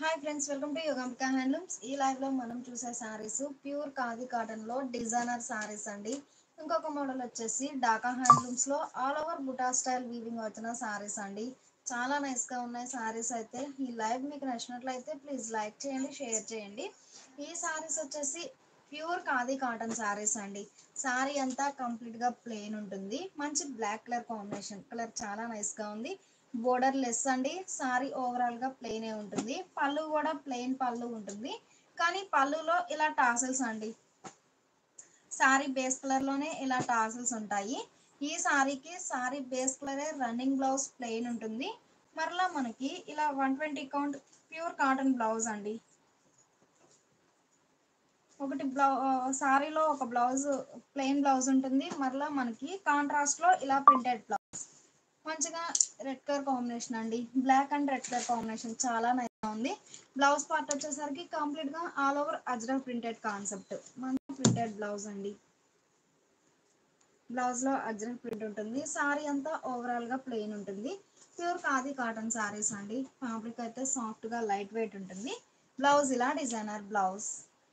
Hi friends, welcome to Yogambika handlooms. ఈ live లో మనం చూసే సారీస్ ప్యూర్ ఖాదీ కాటన్ లో డిజైనర్ సారీస్ అండి. ఇంకొక మోడల్ వచ్చేసి ఢాకా హ్యాండ్లూమ్స్ లో all over buta style weaving వచ్చిన సారీస్ అండి. చాలా నైస్ గా ఉన్నాయి సారీస్ అయితే. ఈ లైవ్ మీకు నచ్చినట్లయితే ప్లీజ్ లైక్ చేయండి, షేర్ చేయండి. ఈ సారీస్ వచ్చేసి ప్యూర్ ఖాదీ కాటన్ సారీస్ అండి. సారీ అంతా కంప్లీట్ గా ప్లెయిన్ ఉంటుంది. మంచి బ్లాక్ కలర్ కాంబినేషన్, కలర్ చాలా నైస్ గా ఉంది. బోర్డర్ లెస్ అండి. సారీ ఓవరాల్ గా ప్లెయిన్ ఉంటుంది. పళ్ళు కూడా ప్లెయిన్ పళ్ళు ఉంటుంది, కానీ పళ్ళులో ఇలా టాసల్స్ అండి. సారీ బేస్ కలర్ లోనే ఇలా టాసల్స్ ఉంటాయి. ఈ సారీకి సారీ బేస్ కలరే రన్నింగ్ బ్లౌజ్ ప్లెయిన్ ఉంటుంది. మరలా మనకి ఇలా 120 కౌంట్ ప్యూర్ కాటన్ బ్లౌజ్ అండి. ఒకటి సారీలో ఒక బ్లౌజ్ ప్లెయిన్ బ్లౌజ్ ఉంటుంది. మరలా మనకి కాంట్రాస్ట్ లో ఇలా ప్రింటెడ్ బ్లౌజ్. మంచిగా రెడ్ కలర్ కాంబినేషన్ అండి. Black and red colour combination చాలా నైస్ గా ఉంది. బ్లౌజ్ పార్ట్ వచ్చేసరికి కంప్లీట్ గా all over ajrakh printed concept. మంచి ప్రింటెడ్ బ్లౌజ్ అండి. బ్లౌజ్ లో అజ్రక్ ప్రింట్ ఉంటుంది. సారీ అంతా ఓవరాల్ గా ప్లెయిన్ ఉంటుంది. ప్యూర్ ఖాదీ కాటన్ సారీస్ అండి. ఫ్యాబ్రిక్ అయితే సాఫ్ట్ గా లైట్ వెయిట్ ఉంటుంది. బ్లౌజ్ ఇలా designer blouse.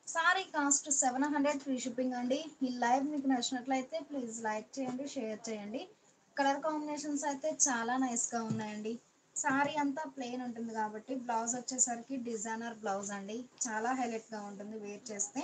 Sari cost 700 free shipping అండి. ఈ లైవ్ మీకు నచ్చినట్లయితే ప్లీజ్ లైక్ చేయండి, షేర్ చేయండి. కలర్ కాంబినేషన్స్ అయితే చాలా నైస్ గా ఉన్నాయండి. సారీ అంతా ప్లెయిన్ ఉంటుంది కాబట్టి బ్లౌజ్ వచ్చేసరికి డిజైనర్ బ్లౌజ్ అండి. చాలా హైలైట్ గా ఉంటుంది వేర్ చేస్తే.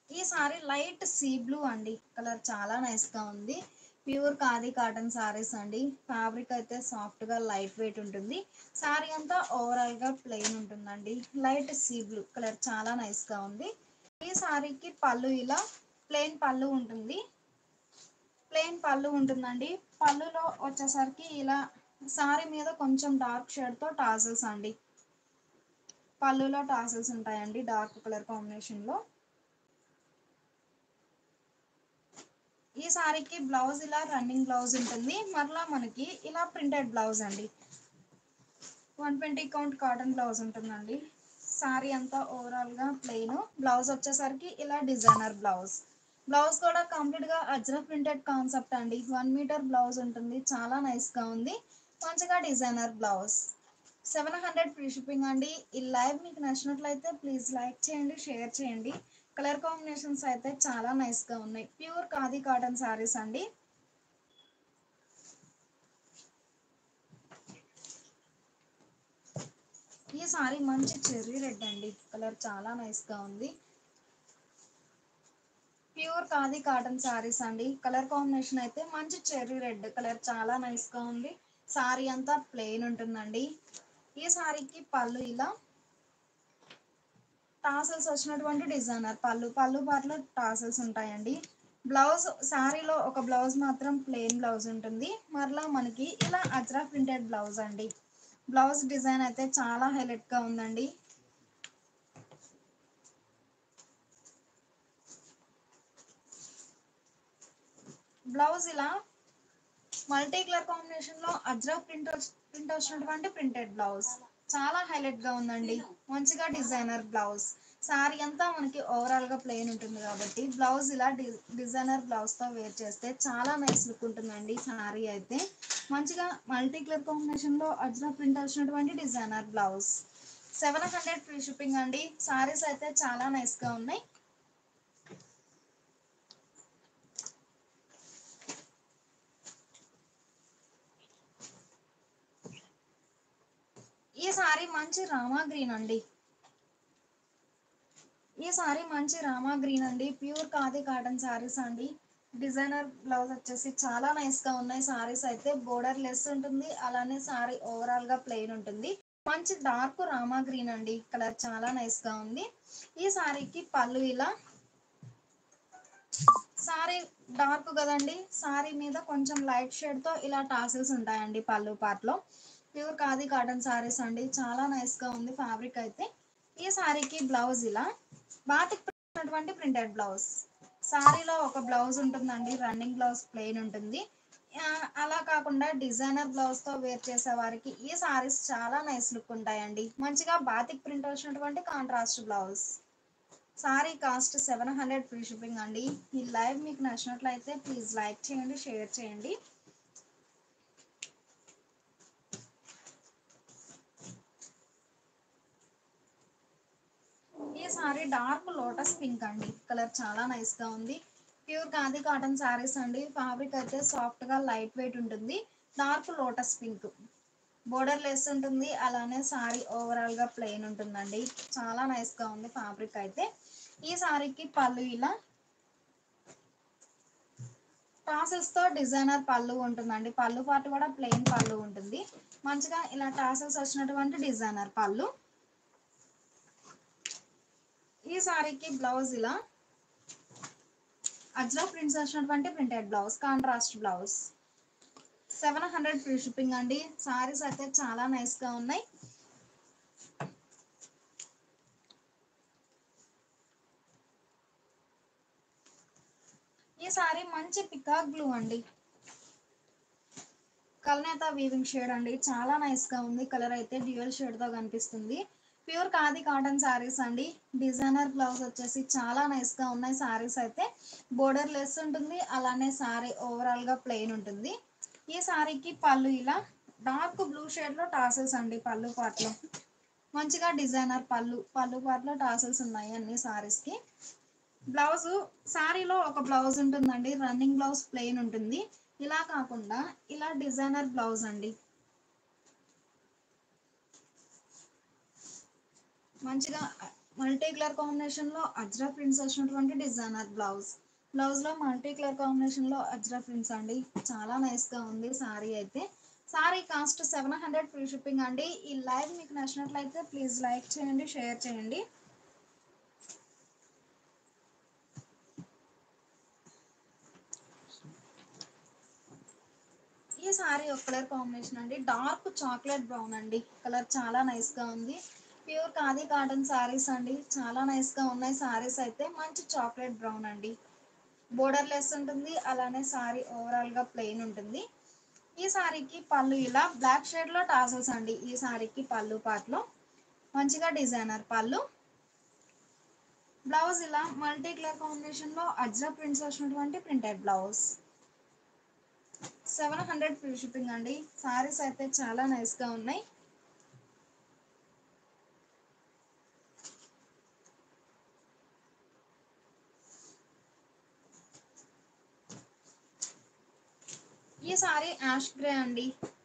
ఈ సారీ లైట్ సీ బ్లూ అండి. కలర్ చాలా నైస్ గా ఉంది. ప్యూర్ ఖాదీ కాటన్ సారీస్ అండి. ఫ్యాబ్రిక్ అయితే సాఫ్ట్ గా లైట్ వెయిట్ ఉంటుంది. సారీ అంతా ఓవరాల్ గా ప్లెయిన్ ఉంటుందండి. లైట్ సీ బ్లూ కలర్ చాలా నైస్ గా ఉంది. ఈ సారీకి పళ్ళు ఇలా ప్లెయిన్ పళ్ళు ఉంటుంది. ప్లెయిన్ పళ్ళు ఉంటుందండి. పళ్ళులో వచ్చేసరికి ఇలా సారీ మీద కొంచెం డార్క్ షేడ్ తో టాజల్స్ అండి. పళ్ళులో టాజల్స్ ఉంటాయండి డార్క్ కలర్ కాంబినేషన్ లో. ఈ సారీకి బ్లౌజ్ ఇలా రన్నింగ్ బ్లౌజ్ ఉంటుంది. మరలా మనకి ఇలా ప్రింటెడ్ బ్లౌజ్ అండి. 120 కౌంట్ కాటన్ బ్లౌజ్ ఉంటుందండి. సారీ అంతా ఓవరాల్ గా ప్లెయిన్. బ్లౌజ్ వచ్చేసరికి ఇలా డిజైనర్ బ్లౌజ్. బ్లౌజ్ కూడా కంప్లీట్ గా అజ్రక్ ప్రింటెడ్ కాన్సెప్ట్ అండి. 1 మీటర్ బ్లౌజ్ ఉంటుంది. చాలా నైస్ గా ఉంది. మంచిగా డిజైనర్ బ్లౌజ్. 700 ఫ్రీ షిప్పింగ్ అండి. ఈ లైవ్ మీకు నచ్చినట్లయితే ప్లీజ్ లైక్ చేయండి, షేర్ చేయండి. కలర్ కాంబినేషన్స్ అయితే చాలా నైస్ గా ఉన్నాయి. ప్యూర్ ఖాదీ కాటన్ సారీస్ అండి. ఈ సారీ మంచి చెర్రీ రెడ్ అండి. కలర్ చాలా నైస్ గా ఉంది. ప్యూర్ ఖాదీ కాటన్ సారీస్ అండి. కలర్ కాంబినేషన్ అయితే మంచి చెర్రీ రెడ్ కలర్ చాలా నైస్ గా ఉంది. సారీ అంతా ప్లెయిన్ ఉంటుందండి. ఈ సారీకి పళ్ళు ఇలా టాసల్స్ వచ్చినటువంటి డిజైనర్ పళ్ళు పాటలో టాసల్స్ ఉంటాయండి. బ్లౌజ్ సారీలో ఒక బ్లౌజ్ మాత్రం ప్లెయిన్ బ్లౌజ్ ఉంటుంది. మరలా మనకి ఇలా అజ్రా ప్రింటెడ్ బ్లౌజ్ అండి. బ్లౌజ్ డిజైన్ అయితే చాలా హైలైట్ గా ఉందండి. బ్లౌజ్ ఇలా మల్టీ కలర్ కాంబినేషన్ లో అజ్రక్ ప్రింట్ వచ్చినటువంటి ప్రింటెడ్ బ్లౌజ్ చాలా హైలైట్ గా ఉందండి. మంచిగా డిజైనర్ బ్లౌజ్. సారీ అంతా మనకి ఓవరాల్ గా ప్లెయిన్ ఉంటుంది కాబట్టి బ్లౌజ్ ఇలా డిజైనర్ బ్లౌజ్ తో వేర్ చేస్తే చాలా నైస్ లుక్ ఉంటుందండి. సారీ అయితే మంచిగా మల్టీ కలర్ కాంబినేషన్ లో అజ్రక్ ప్రింట్ వచ్చినటువంటి డిజైనర్ బ్లౌజ్. 700 ఫ్రీ షిప్పింగ్ అండి. సారీస్ అయితే చాలా నైస్ గా ఉన్నాయి. ఈ సారీ మంచి రామా గ్రీన్ అండి. ఈ సారీ మంచి రామా గ్రీన్ అండి. ప్యూర్ ఖాదీ కాటన్ సారీస్ అండి. డిజైనర్ బ్లౌజ్ వచ్చేసి చాలా నైస్ గా ఉన్నాయి. సారీస్ అయితే బోర్డర్ లెస్ ఉంటుంది. అలానే సారీ ఓవరాల్ గా ప్లెయిన్ ఉంటుంది. మంచి డార్క్ రామా గ్రీన్ అండి. కలర్ చాలా నైస్ గా ఉంది. ఈ సారీకి పళ్ళు ఇలా సారీ డార్క్ కదండి. సారీ మీద కొంచెం లైట్ షేడ్ తో ఇలా టాసిల్స్ ఉంటాయండి పళ్ళు పార్ట్ లో. ప్యూర్ ఖాదీ కాటన్ సారీస్ అండి. చాలా నైస్ గా ఉంది ఫ్యాబ్రిక్ అయితే. ఈ సారీకి బ్లౌజ్ ఇలా బాతిక్ ప్రింటెడ్ బ్లౌజ్. సారీలో ఒక బ్లౌజ్ ఉంటుందండి. రన్నింగ్ బ్లౌజ్ ప్లెయిన్ ఉంటుంది. అలా కాకుండా డిజైనర్ బ్లౌజ్ తో వేర్ చేసే వారికి ఈ సారీస్ చాలా నైస్ లుక్ ఉంటాయండి. మంచిగా బాతిక్ ప్రింట్ వచ్చినటువంటి contrast blouse. Sari cost 700 free shipping అండి. ఈ లైవ్ మీకు నచ్చినట్లయితే ప్లీజ్ లైక్ చేయండి, షేర్ చేయండి. సారీ డార్క్ లోటస్ పింక్ అండి. కలర్ చాలా నైస్ గా ఉంది. ప్యూర్ ఖాదీ కాటన్ సారీస్ అండి. ఫ్యాబ్రిక్ అయితే సాఫ్ట్ గా లైట్ వెయిట్ ఉంటుంది. Dark lotus pink border less ఉంటుంది. అలానే సారీ ఓవరాల్ గా ప్లెయిన్ ఉంటుందండి. చాలా నైస్ గా ఉంది ఫ్యాబ్రిక్ అయితే. ఈ సారీకి పళ్ళు ఇలా టాసల్స్ తో డిజైనర్ పళ్ళు ఉంటుందండి. పళ్ళు పాటు కూడా ప్లెయిన్ పళ్ళు ఉంటుంది. మంచిగా ఇలా టాసల్స్ వచ్చినటువంటి డిజైనర్ పళ్ళు. ఈ సారీకి బ్లౌజ్ ఇలా అజ్రా ప్రింట్స్ వచ్చినటువంటి printed blouse, contrast blouse. 700 free shipping అండి. సారీస్ అయితే చాలా నైస్ గా ఉన్నాయి. ఈ సారీ మంచి పికాక్ బ్లూ అండి. కల్నేత వీవింగ్ షేడ్ అండి. చాలా నైస్ గా ఉంది. కలర్ అయితే డ్యూయల్ షేడ్ తో కనిపిస్తుంది. ప్యూర్ ఖాదీ కాటన్ సారీస్ అండి. డిజైనర్ బ్లౌజ్ వచ్చేసి చాలా నైస్ గా ఉన్నాయి. సారీస్ అయితే బోర్డర్ లెస్ ఉంటుంది. అలానే సారీ ఓవరాల్ గా ప్లెయిన్ ఉంటుంది. ఈ సారీకి పళ్ళు ఇలా డార్క్ బ్లూ షేడ్ లో టాసల్స్ అండి. పళ్ళు పార్ట్ లో మంచిగా డిజైనర్ పళ్ళు పార్ట్ లో టాసల్స్ ఉన్నాయి అన్ని సారీస్ కి. బ్లౌజ్ సారీలో ఒక బ్లౌజ్ ఉంటుందండి. రన్నింగ్ బ్లౌజ్ ప్లెయిన్ ఉంటుంది. ఇలా కాకుండా ఇలా డిజైనర్ బ్లౌజ్ అండి. మంచిగా మల్టీ కలర్ కాంబినేషన్ లో అజ్రా ప్రింట్స్ వచ్చినటువంటి డిజైనర్ బ్లౌజ్. బ్లౌజ్ లో మల్టీ కలర్ కాంబినేషన్ లో అజ్రా ప్రింట్స్ అండి. చాలా నైస్ గా ఉంది సారీ అయితే. సారీ కాస్ట్ 700 ఫ్రీ షిప్పింగ్ అండి. ఈ లైవ్ మీకు నచ్చినట్లయితే ప్లీజ్ లైక్ చేయండి, షేర్ చేయండి. ఈ సారీ ఒక కలర్ కాంబినేషన్ అండి. డార్క్ చాక్లెట్ బ్రౌన్ అండి. కలర్ చాలా నైస్ గా ఉంది. ప్యూర్ ఖాదీ కాటన్ సారీస్ అండి. చాలా నైస్ గా ఉన్నాయి సారీస్ అయితే. మంచి చాక్లెట్ బ్రౌన్ అండి. బోర్డర్ లెస్ ఉంటుంది. అలానే సారీ ఓవరాల్ గా ప్లెయిన్ ఉంటుంది. ఈ సారీకి పళ్ళు ఇలా బ్లాక్ షేడ్ లో టాసల్స్ అండి. ఈ సారీకి పళ్ళు పార్ట్ లో మంచిగా డిజైనర్ పళ్ళు. బ్లౌజ్ ఇలా మల్టీ కలర్ కాంబినేషన్ లో అజ్రా ప్రింట్స్ వచ్చినటువంటి ప్రింటెడ్ బ్లౌజ్. 700 ఫ్రీ షిప్పింగ్ అండి. సారీస్ అయితే చాలా నైస్ గా ఉన్నాయి. ఈ సారీ యాష్ గ్రే అండి.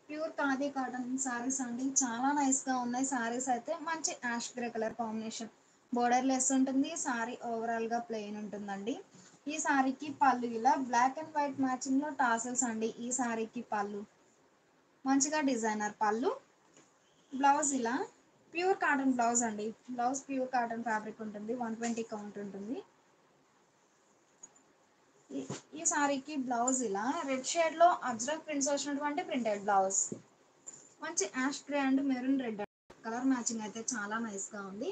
ప్యూర్ ఖాదీ కాటన్ సారీస్ అండి. చాలా నైస్ గా ఉన్నాయి సారీస్ అయితే. మంచి ash grey colour combination. Borderless ఉంటుంది. సారీ ఓవరాల్ గా ప్లెయిన్ ఉంటుందండి. ఈ సారీకి పళ్ళు ఇలా బ్లాక్ అండ్ వైట్ మ్యాచింగ్ లో టాసల్స్ అండి. ఈ సారీకి పళ్ళు మంచిగా డిజైనర్ పళ్ళు. బ్లౌజ్ ఇలా ప్యూర్ కాటన్ బ్లౌజ్ అండి. బ్లౌజ్ ప్యూర్ కాటన్ ఫ్యాబ్రిక్ ఉంటుంది. 120 కౌంట్ ఉంటుంది. ఈ సారీకి బ్లౌజ్ ఇలా రెడ్ షేడ్ లో అజ్రక్ ప్రింట్స్ వచ్చినటువంటి ప్రింటెడ్ బ్లౌజ్. మంచి ash grey and maroon red colour matching అయితే చాలా నైస్ గా ఉంది.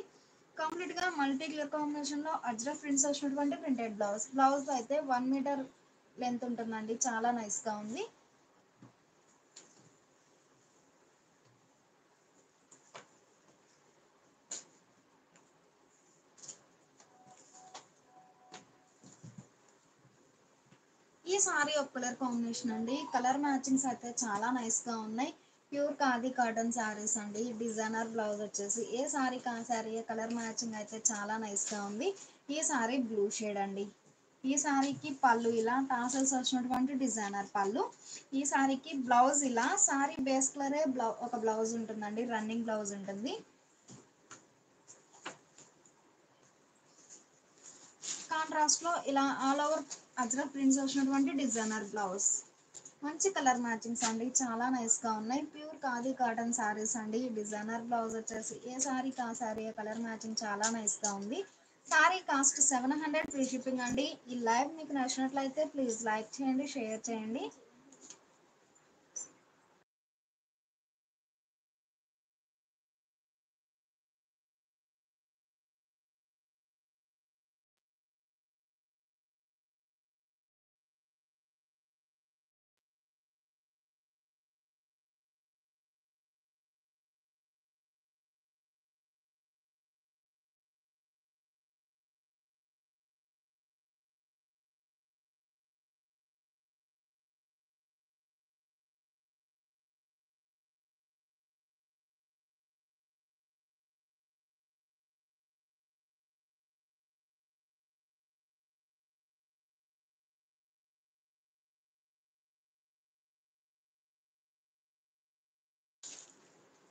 కంప్లీట్ గా మల్టీ కలర్ కాంబినేషన్ లో అజ్రక్ ప్రింట్స్ వచ్చినటువంటి ప్రింటెడ్ బ్లౌజ్. బ్లౌజ్ అయితే 1 మీటర్ లెంత్ ఉంటుందండి. చాలా నైస్ గా ఉంది. ఈ సారీ ఒక కలర్ కాంబినేషన్ అండి. కలర్ మ్యాచింగ్స్ అయితే చాలా నైస్ గా ఉన్నాయి. ప్యూర్ ఖాదీ కాటన్ సారీస్ అండి. డిజైనర్ బ్లౌజ్ వచ్చేసి ఏ సారీకి ఆ సారీ కలర్ మ్యాచింగ్ అయితే చాలా నైస్ గా ఉంది. ఈ సారీ బ్లూ షేడ్ అండి. ఈ సారీకి పళ్ళు ఇలా టాసల్స్ వచ్చినటువంటి డిజైనర్ పళ్ళు. ఈ సారీకి బ్లౌజ్ ఇలా సారీ బేస్ కలరే ఒక బ్లౌజ్ ఉంటుందండి. రన్నింగ్ బ్లౌజ్ ఉంటుంది. కాంట్రాస్ట్ లో ఇలా ఆల్ ఓవర్ అజ్రక్ ప్రింట్స్ వచ్చినటువంటి డిజైనర్ బ్లౌజ్. మంచి కలర్ మ్యాచింగ్స్ అండి. చాలా నైస్ గా ఉన్నాయి. ప్యూర్ ఖాదీ కాటన్ సారీస్ అండి. డిజైనర్ బ్లౌజ్ వచ్చేసి ఏ సారీకి ఆ సారీ కలర్ మ్యాచింగ్ చాలా నైస్ గా ఉంది. సారీ కాస్ట్ 700 ఫ్రీ షిప్పింగ్ అండి. ఈ లైవ్ మీకు నచ్చినట్లయితే ప్లీజ్ లైక్ చేయండి, షేర్ చేయండి.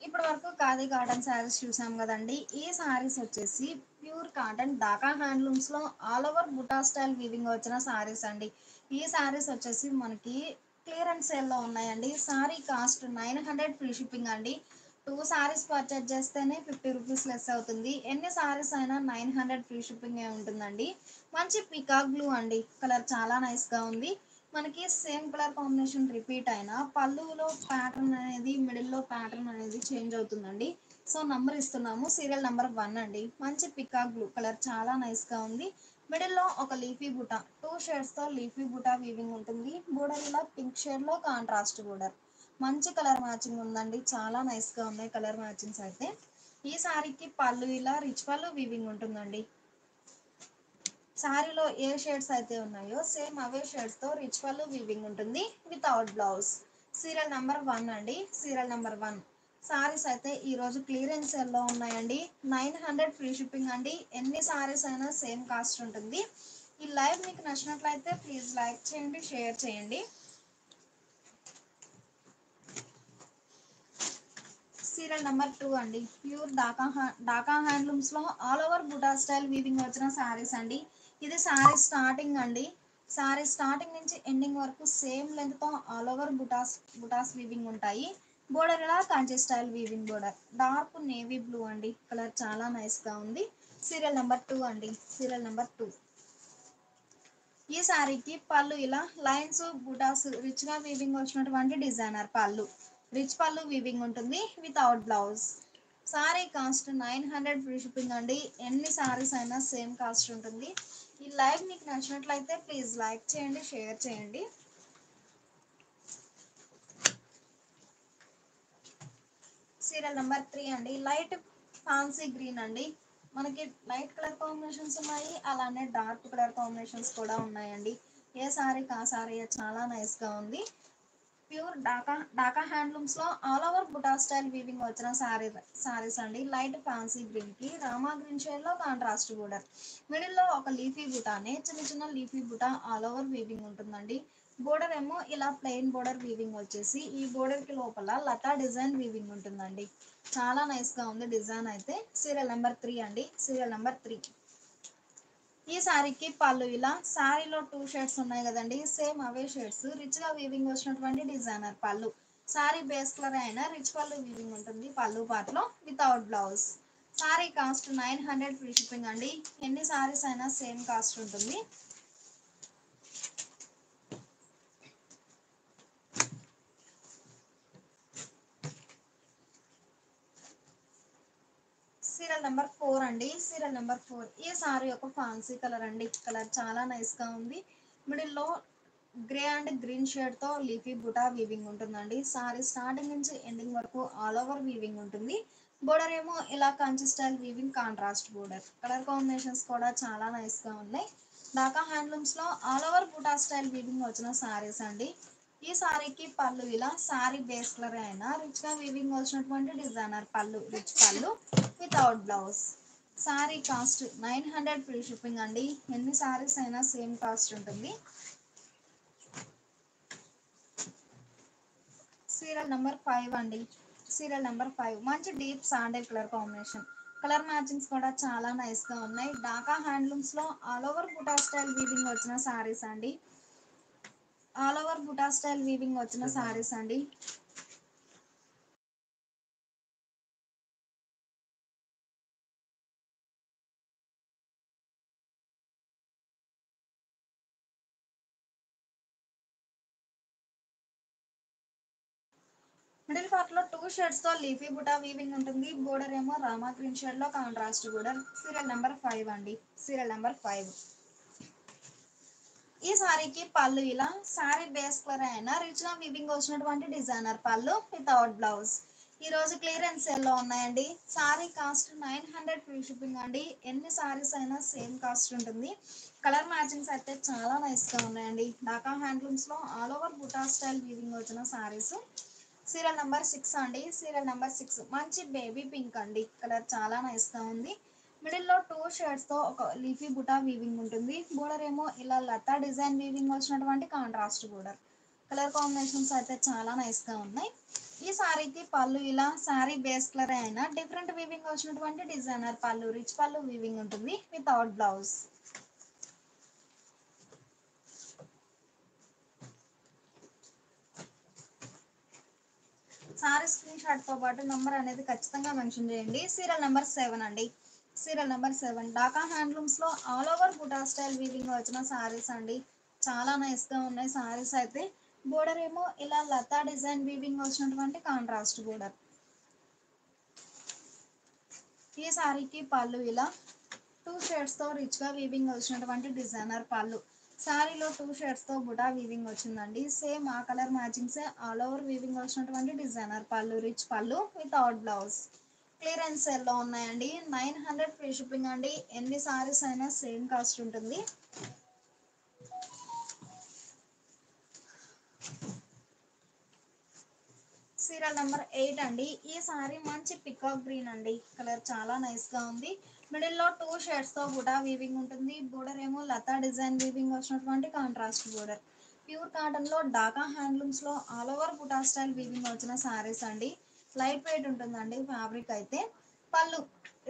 ఇప్పటి వరకు ఖాదీ కాటన్ శారీస్ చూసాం కదండి. ఈ శారీస్ వచ్చేసి ప్యూర్ కాటన్ ఢాకా హ్యాండ్లూమ్స్ లో all over buta style weaving వచ్చిన శారీస్ అండి. ఈ శారీస్ వచ్చేసి మనకి క్లియరెన్స్ సేల్ లో ఉన్నాయండి. శారీ కాస్ట్ 900 ఫ్రీ షిప్పింగ్ అండి. 2 శారీస్ పర్చేజ్ చేస్తేనే 50 రూపీస్ లెస్ అవుతుంది. ఎన్ని శారీస్ అయినా 900 ఫ్రీ షిప్పింగ్ ఉంటుందండి. మంచి పికాక్ బ్లూ అండి, కలర్ చాలా నైస్ గా ఉంది. మనకి సేమ్ కలర్ కాంబినేషన్ రిపీట్ అయినా పళ్ళులో ప్యాటర్న్ అనేది మిడిల్లో ప్యాటర్న్ అనేది చేంజ్ అవుతుందండి. సో నంబర్ ఇస్తున్నాము, సీరియల్ నెంబర్ 1 అండి. మంచి పికాక్ బ్లూ కలర్ చాలా నైస్ గా ఉంది. మిడిల్లో ఒక లీఫీ బుటా 2 షేడ్స్ తో లీఫీ బుటా వీవింగ్ ఉంటుంది. బోర్డర్ ఇలా పింక్ షేడ్ లో కాంట్రాస్ట్ బోర్డర్. మంచి కలర్ మ్యాచింగ్ ఉందండి, చాలా నైస్ గా ఉన్నాయి కలర్ మ్యాచింగ్స్ అయితే. ఈ సారీకి పళ్ళు ఇలా రిచ్ పళ్ళు వీవింగ్ ఉంటుందండి. శారీలో ఏ షేడ్స్ అయితే ఉన్నాయో సేమ్ అవే షేడ్స్ తో రిచ్ పళ్ళు వీవింగ్ ఉంటుంది వితౌట్ బ్లౌజ్. సీరియల్ నెంబర్ 1 అండి, సీరియల్ నెంబర్ 1. సారీస్ అయితే ఈ రోజు క్లియరెన్స్ సేల్ లో ఉన్నాయండి. 900 ఫ్రీ షిప్పింగ్ అండి. ఎన్ని సారీస్ అయినా సేమ్ కాస్ట్ ఉంటుంది. ఈ లైవ్ మీకు నచ్చినట్లయితే ప్లీజ్ లైక్ చేయండి, షేర్ చేయండి. సీరియల్ నెంబర్ 2 అండి. ప్యూర్ ఢాకా హ్యాండ్లూమ్స్ లో all over buta style weaving వచ్చిన శారీస్ అండి. ఇది శారీ స్టార్టింగ్ అండి. శారీ స్టార్టింగ్ నుంచి ఎండింగ్ వరకు సేమ్ లెంత్ తో ఆల్ ఓవర్ బుటాస్ వీవింగ్ ఉంటాయి. బోర్డర్ ఇలా Kanchi style weaving border. Dark navy blue అండి, కలర్ చాలా నైస్ గా ఉంది. సీరియల్ నెంబర్ 2 అండి, సీరియల్ నెంబర్ 2. ఈ శారీకి పళ్ళు ఇలా లైన్స్ బుటాస్ రిచ్ గా వీవింగ్ వచ్చినటువంటి డిజైనర్ పళ్ళు. రిచ్ పళ్ళు వీవింగ్ ఉంటుంది without blouse. Sari cost 900 free shipping అండి. ఎన్ని సారీస్ అయినా సేమ్ కాస్ట్ ఉంటుంది. ఈ లైవ్ మీకు నచ్చినట్లయితే ప్లీజ్ లైక్ చేయండి, షేర్ చేయండి. సీరియల్ నెంబర్ 3 అండి. లైట్ ఫ్యాన్సీ గ్రీన్ అండి. మనకి లైట్ కలర్ కాంబినేషన్స్ ఉన్నాయి, అలానే డార్క్ కలర్ కాంబినేషన్స్ కూడా ఉన్నాయండి. ఏ సారీ కా సారీ చాలా నైస్ గా ఉంది. ప్యూర్ ఢాకా హ్యాండ్లూమ్స్ లో all over buta style weaving వచ్చిన సారీస్ అండి. లైట్ ఫ్యాన్సీ గ్రీన్ కి రామా గ్రీన్ షేడ్ లో కాంట్రాస్ట్ బోర్డర్. మిడిల్ లో ఒక లీఫీ బుటానే చిన్న చిన్న leafy buta all over weaving ఉంటుందండి. బోర్డర్ ఏమో ఇలా ప్లెయిన్ బోర్డర్ వీవింగ్ వచ్చేసి ఈ బోర్డర్ కి లోపల లతా డిజైన్ వీవింగ్ ఉంటుందండి. చాలా నైస్ గా ఉంది డిజైన్ అయితే. సీరియల్ నెంబర్ 3 అండి, సీరియల్ నెంబర్ 3. ఈ శారీకి పళ్ళు ఇలా శారీలో 2 షేడ్స్ ఉన్నాయి కదండి, సేమ్ అవే షేడ్స్ రిచ్ గా వీవింగ్ వచ్చినటువంటి డిజైనర్ పళ్ళు. శారీ బేస్ కలర్ అయినా రిచ్ పళ్ళు వీవింగ్ ఉంటుంది పళ్ళు పార్ట్ లో without blouse. Sari cost 900 free shipping అండి. ఎన్ని శారీస్ అయినా సేమ్ కాస్ట్ ఉంటుంది. సీరియల్ నెంబర్ 4 అండి, సీరియల్ నెంబర్ 4. ఈ సారీ ఒక ఫ్యాన్సీ కలర్ అండి, కలర్ చాలా నైస్ గా ఉంది. మిడిల్ లో గ్రే అండ్ గ్రీన్ షేడ్ తో లీఫీ బుటా వీవింగ్ ఉంటుందండి. సారీ స్టార్టింగ్ నుంచి ఎండింగ్ వరకు ఆల్ ఓవర్ వీవింగ్ ఉంటుంది. బోర్డర్ ఏమో ఇలా Kanchi style weaving contrast border. Colour combinations కూడా చాలా నైస్ గా ఉన్నాయి. ఢాకా హ్యాండ్లూమ్స్ లో all over buta style weaving వచ్చిన సారీస్ అండి. ఈ సారీకి పళ్ళు ఇలా సారీ బేస్ కలర్ అయినా రిచ్ గా వీవింగ్ వచ్చినటువంటి డిజైనర్ పళ్ళు, రిచ్ పళ్ళు without blouse. Sari cost 900 free shipping అండి. ఎన్ని సారీస్ అయినా సేమ్ కాస్ట్ ఉంటుంది. సీరియల్ నెంబర్ 5 అండి, సీరియల్ నెంబర్ 5. మంచి deep sandal colour combination. Colour matchings కూడా చాలా నైస్ గా ఉన్నాయి. ఢాకా హ్యాండ్లూమ్స్ లో all over buta style weaving వచ్చిన సారీస్ అండి. All over buta style weaving వచ్చిన సారీస్ అండి. మిడిల్ పార్ట్ లో 2 షేడ్స్ తో లీఫీ బుటా వీవింగ్ ఉంటుంది. బోర్డర్ ఏమో రామా గ్రీన్ షేడ్ లో కాంట్రాస్ట్ బోర్డర్. సీరియల్ నెంబర్ 5 అండి, సీరియల్ నెంబర్ 5. ఈ సారీకి పళ్ళు ఇలా సారీ బేస్ కలర్ అయినా రిచ్ గా వీవింగ్ వచ్చినటువంటి డిజైనర్ పళ్ళు వితౌట్ బ్లౌజ్. ఈ రోజు క్లియరెన్స్ సేల్ లో ఉన్నాయండి. సారీ కాస్ట్ 900 ఫ్రీ షిప్పింగ్ అండి. ఎన్ని సారీస్ అయినా సేమ్ కాస్ట్ ఉంటుంది. కలర్ మ్యాచింగ్స్ అయితే చాలా నైస్ గా ఉన్నాయండి. ఢాకా హ్యాండ్లూమ్స్ లో all over buta style weaving వచ్చిన సారీస్. సీరియల్ నెంబర్ 6 అండి, సీరియల్ నెంబర్ 6. మంచి బేబీ పింక్ అండి, కలర్ చాలా నైస్ గా ఉంది. మిడిల్ లో 2 షేడ్స్ తో ఒక లీఫీ బుటా వీవింగ్ ఉంటుంది. బోర్డర్ ఏమో ఇలా లతా డిజైన్ వీవింగ్ వచ్చినటువంటి కాంట్రాస్ట్ బోర్డర్. కలర్ కాంబినేషన్స్ అయితే చాలా నైస్ గా ఉన్నాయి. ఈ సారీకి పళ్ళు ఇలా సారీ బేస్ కలర్ అయినా డిఫరెంట్ వీవింగ్ వచ్చినటువంటి డిజైనర్ పళ్ళు రిచ్ పళ్ళు వీవింగ్ ఉంటుంది without blouse. Sorry screen shot తో పాటు నంబర్ అనేది ఖచ్చితంగా మెన్షన్ చేయండి. సీరియల్ నెంబర్ 7 అండి. సీరియల్ నెంబర్ 7 ఢాకా హ్యాండ్లూమ్స్ లో all over buta style weaving వచ్చిన సారీస్ అండి. చాలా నైస్ గా ఉన్నాయి సారీస్ అయితే. బోర్డర్ ఏమో ఇలా లతా డిజైన్ వీవింగ్ వచ్చినటువంటి కాంట్రాస్ట్ బోర్డర్. ఈ సారీకి పళ్ళు ఇలా 2 షేడ్స్ తో రిచ్ గా వీవింగ్ వచ్చినటువంటి డిజైనర్ పళ్ళు. సారీలో 2 షేడ్స్ తో బుటా వీవింగ్ వచ్చిందండి. సేమ్ ఆ colour matchings all over weaving వచ్చినటువంటి డిజైనర్ పళ్ళు రిచ్ పళ్ళు వితౌట్ బ్లౌజ్. క్లియరెన్స్ సేల్ లో ఉన్నాయండి. 900 ఫ్రీ షిప్పింగ్ అండి. ఎన్ని సారీస్ అయినా సేమ్ కాస్ట్ ఉంటుంది. సీరియల్ నెంబర్ 8 అండి. ఈ సారీ మంచి పికాక్ గ్రీన్ అండి. కలర్ చాలా నైస్ గా ఉంది. మిడిల్ లో 2 షేడ్స్ తో బుటా వీవింగ్ ఉంటుంది. బోర్డర్ ఏమో లతా డిజైన్ వీవింగ్ వచ్చినటువంటి కాంట్రాస్ట్ బోర్డర్. ప్యూర్ కాటన్ లో ఢాకా హ్యాండ్లూమ్స్ లో all over buta style weaving వచ్చిన సారీస్ అండి. లైట్ వెయిట్ ఉంటుందండి ఫ్యాబ్రిక్ అయితే. పళ్ళు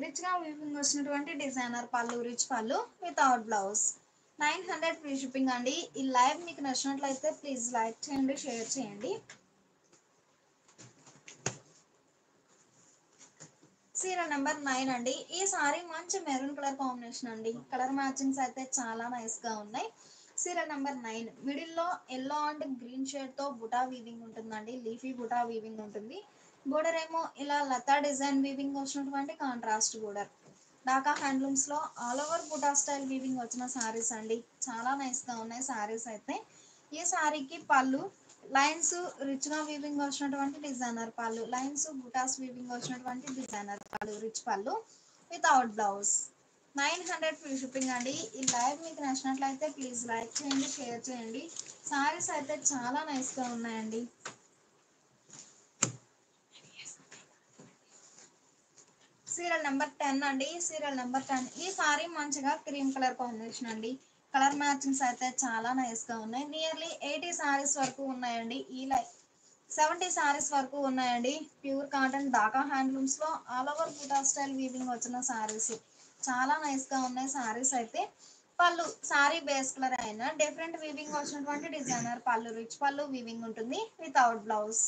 రిచ్ గా వీవింగ్ వచ్చినటువంటి డిజైనర్ పళ్ళు రిచ్ పళ్ళు వితౌట్ బ్లౌజ్. 900 ఫ్రీ షిప్పింగ్ అండి. ఈ లైవ్ మీకు నచ్చినట్లయితే ప్లీజ్ లైక్ చేయండి, షేర్ చేయండి. సీరియల్ నెంబర్ 9 అండి. ఈ సారీ మంచి మెరూన్ కలర్ కాంబినేషన్ అండి. కలర్ మ్యాచింగ్స్ అయితే చాలా నైస్ గా ఉన్నాయి. సీరియల్ నెంబర్ 9 మిడిల్ లో ఎల్లో అండ్ గ్రీన్ షేడ్ తో బుటా వీవింగ్ ఉంటుందండి. లీఫీ బుటా వీవింగ్ ఉంటుంది. బోర్డర్ ఏమో ఇలా లతా డిజైన్ వీవింగ్ వచ్చినటువంటి కాంట్రాస్ట్ బోర్డర్. ఢాకా హ్యాండ్లూమ్స్ లో all over buta style weaving వచ్చిన సారీస్ అండి. చాలా నైస్ గా ఉన్నాయి సారీస్ అయితే. ఈ సారీకి పళ్ళు లైన్స్ రిచ్ గా వీవింగ్ వచ్చినటువంటి డిజైనర్ పళ్ళు. లైన్స్ బుటాస్ వీవింగ్ వచ్చినటువంటి డిజైనర్ పళ్ళు రిచ్ పళ్ళు వితౌట్ బ్లౌజ్. 900 ఫ్రీ షిప్పింగ్ అండి. ఈ లైవ్ మీకు నచ్చినట్లయితే ప్లీజ్ లైక్ చేయండి, షేర్ చేయండి. సారీస్ అయితే చాలా నైస్ గా ఉన్నాయండి. సీరియల్ నెంబర్ 10 అండి. సీరియల్ నెంబర్ 10 ఈ సారీ మంచిగా క్రీమ్ కలర్ కాంబినేషన్ అండి. కలర్ మ్యాచింగ్స్ అయితే చాలా నైస్ గా ఉన్నాయి. నియర్లీ 80 సారీస్ వరకు ఉన్నాయండి. ఈ లైవ్ 70 సారీస్ వరకు ఉన్నాయండి. ప్యూర్ కాటన్ ఢాకా హ్యాండ్లూమ్స్ లో all over buta style weaving వచ్చిన సారీస్. చాలా నైస్ గా ఉన్నాయి సారీస్ అయితే. పళ్ళు సారీ బేస్ కలర్ అయినా డిఫరెంట్ వీవింగ్ వచ్చినటువంటి డిజైనర్ పళ్ళు రిచ్ పళ్ళు వీవింగ్ ఉంటుంది వితౌట్ బ్లౌజ్.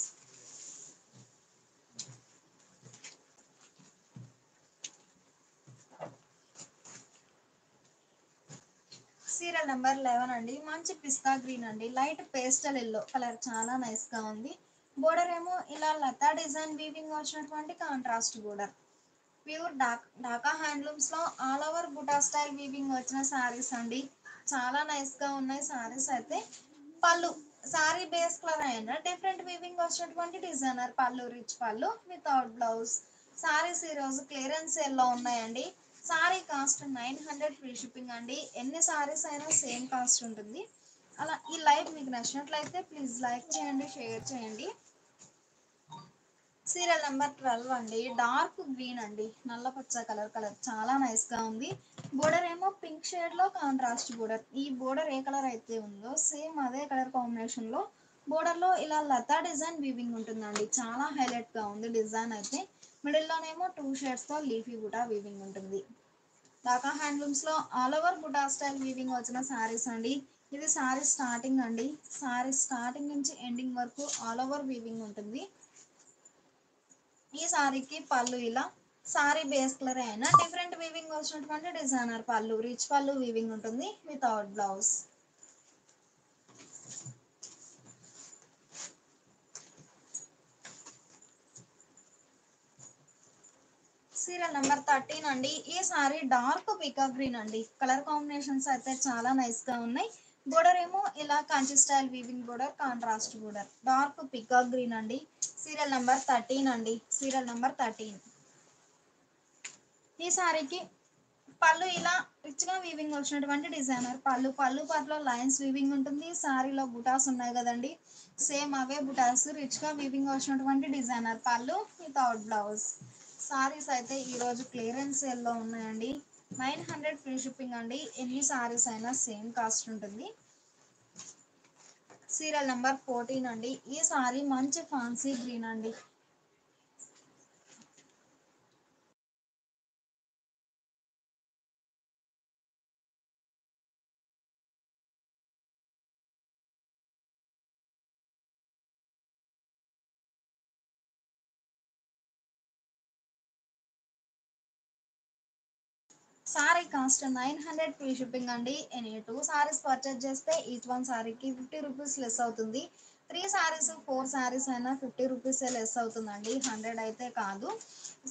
సీరియల్ నెంబర్ 11 అండి. మంచి పిస్తా గ్రీన్ అండి. లైట్ పేస్టల్ ఎల్లో కలర్ చాలా నైస్ గా ఉంది. బోర్డర్ ఏమో ఇలా లతా డిజైన్ వీవింగ్ వచ్చినటువంటి contrast border. Pure Dhaka handlooms లో all over buta style weaving వచ్చిన సారీస్ అండి. చాలా నైస్ గా ఉన్నాయి సారీస్ అయితే. పళ్ళు సారీ బేస్ కలర్ అయినా డిఫరెంట్ వీవింగ్ వచ్చినటువంటి డిజైనర్ పళ్ళు రిచ్ పళ్ళు వితౌట్ బ్లౌజ్. సారీస్ ఈ రోజు క్లియరెన్స్ సేల్ లో ఉన్నాయండి. సారీ కాస్ట్ 900 ఫ్రీ షిప్పింగ్ అండి. ఎన్ని సారీస్ అయినా సేమ్ కాస్ట్ ఉంటుంది. అలా ఈ లైవ్ మీకు నచ్చినట్లయితే ప్లీజ్ లైక్ చేయండి, షేర్ చేయండి. సీరియల్ నెంబర్ 12 అండి. డార్క్ గ్రీన్ అండి. నల్ల పచ్చ కలర్ చాలా నైస్ గా ఉంది. బోర్డర్ ఏమో పింక్ షేడ్ లో కాంట్రాస్ట్ బోర్డర్. ఈ బోర్డర్ ఏ కలర్ అయితే ఉందో సేమ్ అదే కలర్ కాంబినేషన్ లో బోర్డర్ లో ఇలా లతా డిజైన్ వీవింగ్ ఉంటుందండి. చాలా హైలైట్ గా ఉంది డిజైన్ అయితే. మిడిల్ లోనేమో 2 షేడ్స్ తో లీఫీ బుటా వీవింగ్ ఉంటుంది. ఢాకా హ్యాండ్లూమ్స్ లో all over buta style weaving వచ్చిన సారీస్ అండి. ఇది సారీ స్టార్టింగ్ అండి. సారీ స్టార్టింగ్ నుంచి ఎండింగ్ వరకు ఆల్ ఓవర్ వీవింగ్ ఉంటుంది. ఈ సారీకి పళ్ళు ఇలా సారీ బేస్ కలర్ అయినా డిఫరెంట్ వీవింగ్ వచ్చినటువంటి డిజైనర్ పళ్ళు రిచ్ పళ్ళు వీవింగ్ ఉంటుంది వితౌట్ బ్లౌజ్. సీరియల్ నెంబర్ 13 అండి. ఈ సారీ డార్క్ పికా గ్రీన్ అండి. కలర్ కాంబినేషన్స్ అయితే చాలా నైస్ గా ఉన్నాయి. బోర్డర్ ఏమో ఇలా Kanchi style weaving border contrast border. Dark పికా గ్రీన్ అండి. సీరియల్ నెంబర్ 13 అండి. Serial number 13. ఈ సారీకి పళ్ళు ఇలా రిచ్ గా వీవింగ్ వచ్చినటువంటి డిజైనర్ పళ్ళు పాటలో లైన్స్ వీవింగ్ ఉంటుంది. సారీలో బుటాస్ ఉన్నాయి కదండి. సేమ్ అవే బుటాస్ రిచ్ గా వీవింగ్ వచ్చినటువంటి డిజైనర్ పళ్ళు వితౌట్ బ్లౌజ్. సారీస్ అయితే ఈ రోజు క్లియరెన్స్ సేల్ లో ఉన్నాయండి. 900 ఫ్రీ షిప్పింగ్ అండి. ఎన్ని సారీస్ అయినా సేమ్ కాస్ట్ ఉంటుంది. సీరియల్ నెంబర్ 14 అండి. ఈ సారీ మంచి ఫ్యాన్సీ గ్రీన్ అండి. సారీ కాస్ట్ 900 ఫ్రీ షిప్పింగ్ అండి. ఎనీ 2 సారీస్ పర్చేజ్ చేస్తే ఈచ్ వన్ సారీకి 50 రూపీస్ లెస్ అవుతుంది. 3 సారీస్ 4 సారీస్ అయినా 50 రూపీసే లెస్ అవుతుందండి, 100 అయితే కాదు.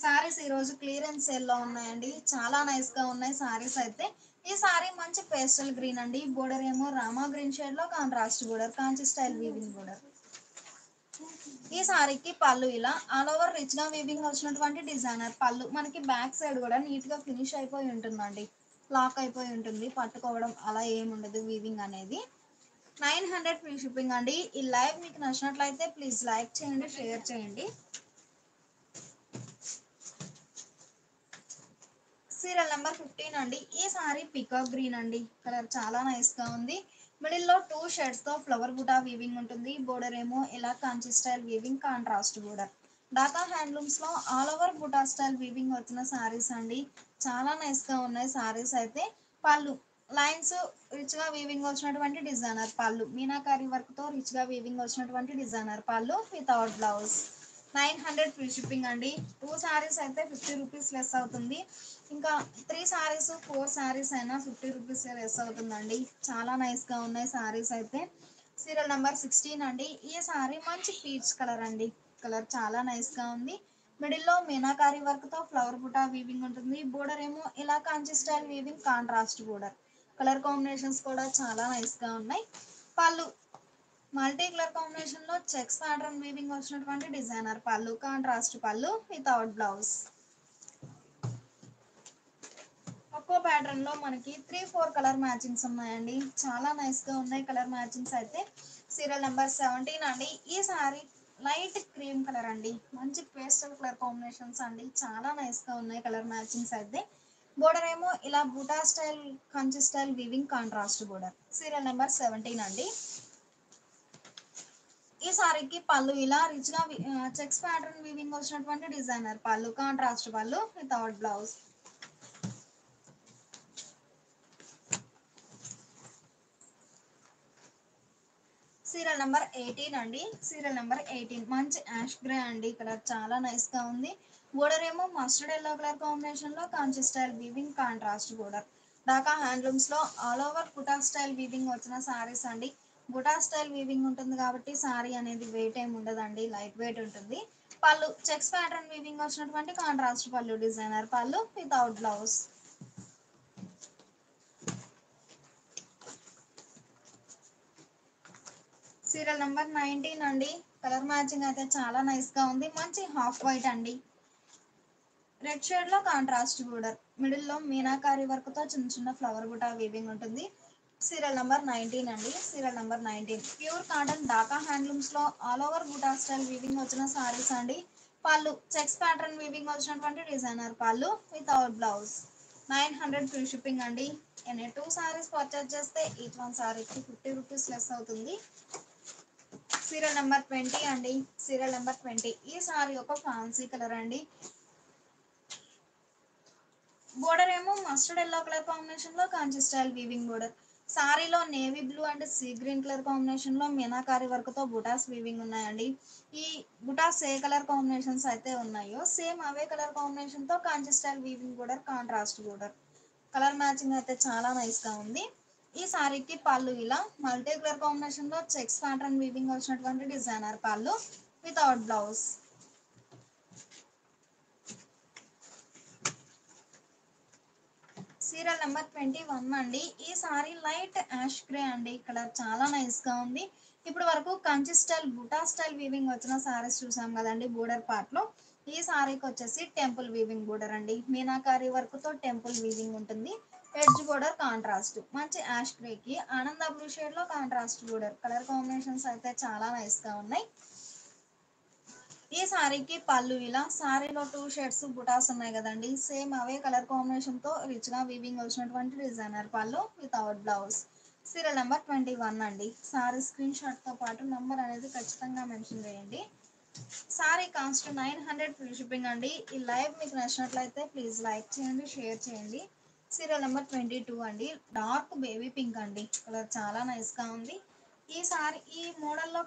సారీస్ ఈరోజు క్లియరెన్స్ సేల్లో ఉన్నాయండి. చాలా నైస్గా ఉన్నాయి సారీస్ అయితే. ఈ సారీ మంచి పేస్టల్ గ్రీన్ అండి. బోర్డర్ ఏమో రామా గ్రీన్ షేడ్లో కాంట్రాస్ట్ బోర్డర్, కాంచి స్టైల్ వీవింగ్ బోర్డర్. ఈ సారీకి పళ్ళు ఇలా ఆల్ ఓవర్ రిచ్ గా వీవింగ్ వచ్చినటువంటి డిజైనర్ పళ్ళు. మనకి బ్యాక్ సైడ్ కూడా నీట్ గా ఫినిష్ అయిపోయి ఉంటుందండి, లాక్ అయిపోయి ఉంటుంది, పట్టుకోవడం అలా ఏముండదు వీవింగ్ అనేది. 900 ఫ్రీ షిప్పింగ్ అండి. ఈ లైవ్ మీకు నచ్చినట్లయితే ప్లీజ్ లైక్ చేయండి, షేర్ చేయండి. సీరియల్ నెంబర్ 15 అండి. ఈ సారీ పికాక్ గ్రీన్ అండి. కలర్ చాలా నైస్ గా ఉంది. మిడిల్ లో 2 షేడ్స్ తో ఫ్లవర్ బుటా వీవింగ్ ఉంటుంది. బోర్డర్ ఏమో ఇలా Kanchi style weaving, contrast border. Dhaka handlooms లో all over buta style weaving వచ్చిన సారీస్ అండి. చాలా నైస్ గా ఉన్నాయి సారీస్ అయితే. పళ్ళు లైన్స్ రిచ్ గా వీవింగ్ వచ్చినటువంటి డిజైనర్ పళ్ళు. మీనాకారి వర్క్ తో రిచ్ గా వీవింగ్ వచ్చినటువంటి డిజైనర్ పళ్ళు వితౌట్ బ్లౌజ్. 900 ఫ్రీ షిప్పింగ్ అండి. 2 సారీస్ అయితే 50 రూపీస్ లెస్ అవుతుంది. ఇంకా 3 సారీస్ 4 సారీస్ అయినా 50 రూపీస్ లెస్ అవుతుందండి. చాలా నైస్ గా ఉన్నాయి సారీస్ అయితే. సీరియల్ నెంబర్ 16 అండి. ఈ సారీ మంచి పీచ్ కలర్ అండి. కలర్ చాలా నైస్ గా ఉంది. మిడిల్ లో మీనాకారి వర్క్ తో ఫ్లవర్ బుటా వీవింగ్ ఉంటుంది. బోర్డర్ ఏమో ఇలా Kanchi style weaving, contrast border. Colour combinations కూడా చాలా నైస్ గా ఉన్నాయి. పళ్ళు మల్టీ కలర్ కాంబినేషన్ లో చెక్స్ ప్యాటర్న్ వీవింగ్ వచ్చినటువంటి డిజైనర్ పళ్ళు, కాంట్రాస్ట్ పళ్ళు వితౌట్ బ్లౌజ్. ఒక్కో ప్యాటర్న్ లో మనకి 3-4 కలర్ మ్యాచింగ్స్ ఉన్నాయండి. చాలా నైస్ గా ఉన్నాయి కలర్ మ్యాచింగ్స్ అయితే. సీరియల్ నెంబర్ 17 అండి. ఈ సారీ లైట్ క్రీమ్ కలర్ అండి. మంచి పేస్టల్ కలర్ కాంబినేషన్స్ అండి. చాలా నైస్ గా ఉన్నాయి కలర్ మ్యాచింగ్స్ అయితే. బోర్డర్ ఏమో ఇలా బూటా style, Kanchi style weaving, contrast border. Serial number 17 అండి. ఈ సారీకి పళ్ళు ఇలా రిచ్ గా చెక్స్ ప్యాటర్న్ వీవింగ్ వచ్చినటువంటి డిజైనర్ పళ్ళు, కాంట్రాస్ట్ పళ్ళు వితౌట్ బ్లౌజ్. సీరియల్ నెంబర్ 18 అండి. సీరియల్ నెంబర్ 18 మంచి యాష్ గ్రే అండి. కలర్ చాలా నైస్ గా ఉంది. బోర్డర్ ఏమో మస్టర్డ్ ఎల్లో కలర్ కాంబినేషన్ లో Kanchi style weaving, contrast border. Dhaka handlooms లో all over buta style weaving వచ్చిన సారీస్ అండి. బుటా స్టైల్ వీవింగ్ ఉంటుంది కాబట్టి సారీ అనేది వెయిట్ ఏమి ఉండదండి, లైట్ వెయిట్ ఉంటుంది. పళ్ళు చెక్స్ ప్యాటర్న్ వీవింగ్ వచ్చినటువంటి కాంట్రాస్ట్ పళ్ళు, డిజైనర్ పళ్ళు వితౌట్ బ్లౌజ్. సీరియల్ నెంబర్ 19 అండి. కలర్ మ్యాచింగ్ అయితే చాలా నైస్ గా ఉంది. మంచి హాఫ్ వైట్ అండి. రెడ్ షేడ్ లో కాంట్రాస్ట్ బోర్డర్. మిడిల్ లో మీనాకారి వర్క్ తో చిన్న చిన్న ఫ్లవర్ బుటా వీవింగ్ ఉంటుంది. సీరియల్ నెంబర్ 19 అండి. Serial number 19 pure cotton Dhaka handlooms లో all over buta style weaving వచ్చిన సారీస్ అండి. పళ్ళు చెక్స్ ప్యాటర్న్ వీవింగ్ వచ్చినటువంటి డిజైనర్ పళ్ళు వితౌట్ బ్లౌజ్. 900 ఫ్రీ షిప్పింగ్ అండి. ఎనీ 2 సారీస్ పర్చేజ్ చేస్తే ఈచ్ వన్ సారీకి 50 రూపీస్ లెస్ అవుతుంది. సీరియల్ నెంబర్ 20 అండి. సీరియల్ నెంబర్ 20 ఈ సారీ ఒక ఫ్యాన్సీ కలర్ అండి. బోర్డర్ ఏమో మస్టర్డ్ ఎల్లో కలర్ కాంబినేషన్ లో కాంచి స్టైల్ వీవింగ్ బోర్డర్. సారీలో navy blue and sea green colour combination లో మీనాకారి వర్క్ తో బుటాస్ వీవింగ్ ఉన్నాయండి. ఈ బుటాస్ ఏ కలర్ కాంబినేషన్స్ అయితే ఉన్నాయో సేమ్ అవే కలర్ కాంబినేషన్ తో Kanchi style weaving border, contrast border. Colour matching అయితే చాలా నైస్ గా ఉంది. ఈ సారీకి పళ్ళు ఇలా మల్టీ కలర్ కాంబినేషన్ లో చెక్స్ ప్యాటర్న్ వీవింగ్ వచ్చినటువంటి డిజైనర్ పళ్ళు వితౌట్ బ్లౌజ్. సీరియల్ నెంబర్ 21 అండి. ఈ సారీ లైట్ యాష్ గ్రే అండి. కలర్ చాలా నైస్ గా ఉంది. ఇప్పుడు వరకు Kanchi style buta style weaving వచ్చిన సారీస్ చూసాం కదండి బోర్డర్ పార్ట్ లో. ఈ సారీకి వచ్చేసి టెంపుల్ వీవింగ్ బోర్డర్ అండి. మీనాకారి వర్క్ తో టెంపుల్ వీవింగ్ ఉంటుంది. Edge border contrast. మంచి యాష్ గ్రే కి ఆనంద బ్లూ షేడ్ లో కాంట్రాస్ట్ బోర్డర్. కలర్ కాంబినేషన్స్ అయితే చాలా నైస్ గా ఉన్నాయి. ఈ సారీకి పళ్ళు ఇలా సారీలో 2 షేడ్స్ బుటాస్ ఉన్నాయి కదండి, సేమ్ అవే కలర్ కాంబినేషన్ తో రిచ్ గా వీవింగ్ వచ్చినటువంటి డిజైనర్ పళ్ళు వితౌట్ బ్లౌజ్. సీరియల్ నెంబర్ 21 అండి. సారీ స్క్రీన్ షాట్తో పాటు నంబర్ అనేది ఖచ్చితంగా మెన్షన్ చేయండి. సారీ కాస్ట్ 900 ఫ్రీ షిప్పింగ్ అండి. ఈ లైవ్ మీకు నచ్చినట్లయితే ప్లీజ్ లైక్ చేయండి, షేర్ చేయండి. సీరియల్ నెంబర్ 22 అండి. డార్క్ బేబీ పింక్ అండి. కలర్ చాలా నైస్గా ఉంది. ఈ మోడల్లో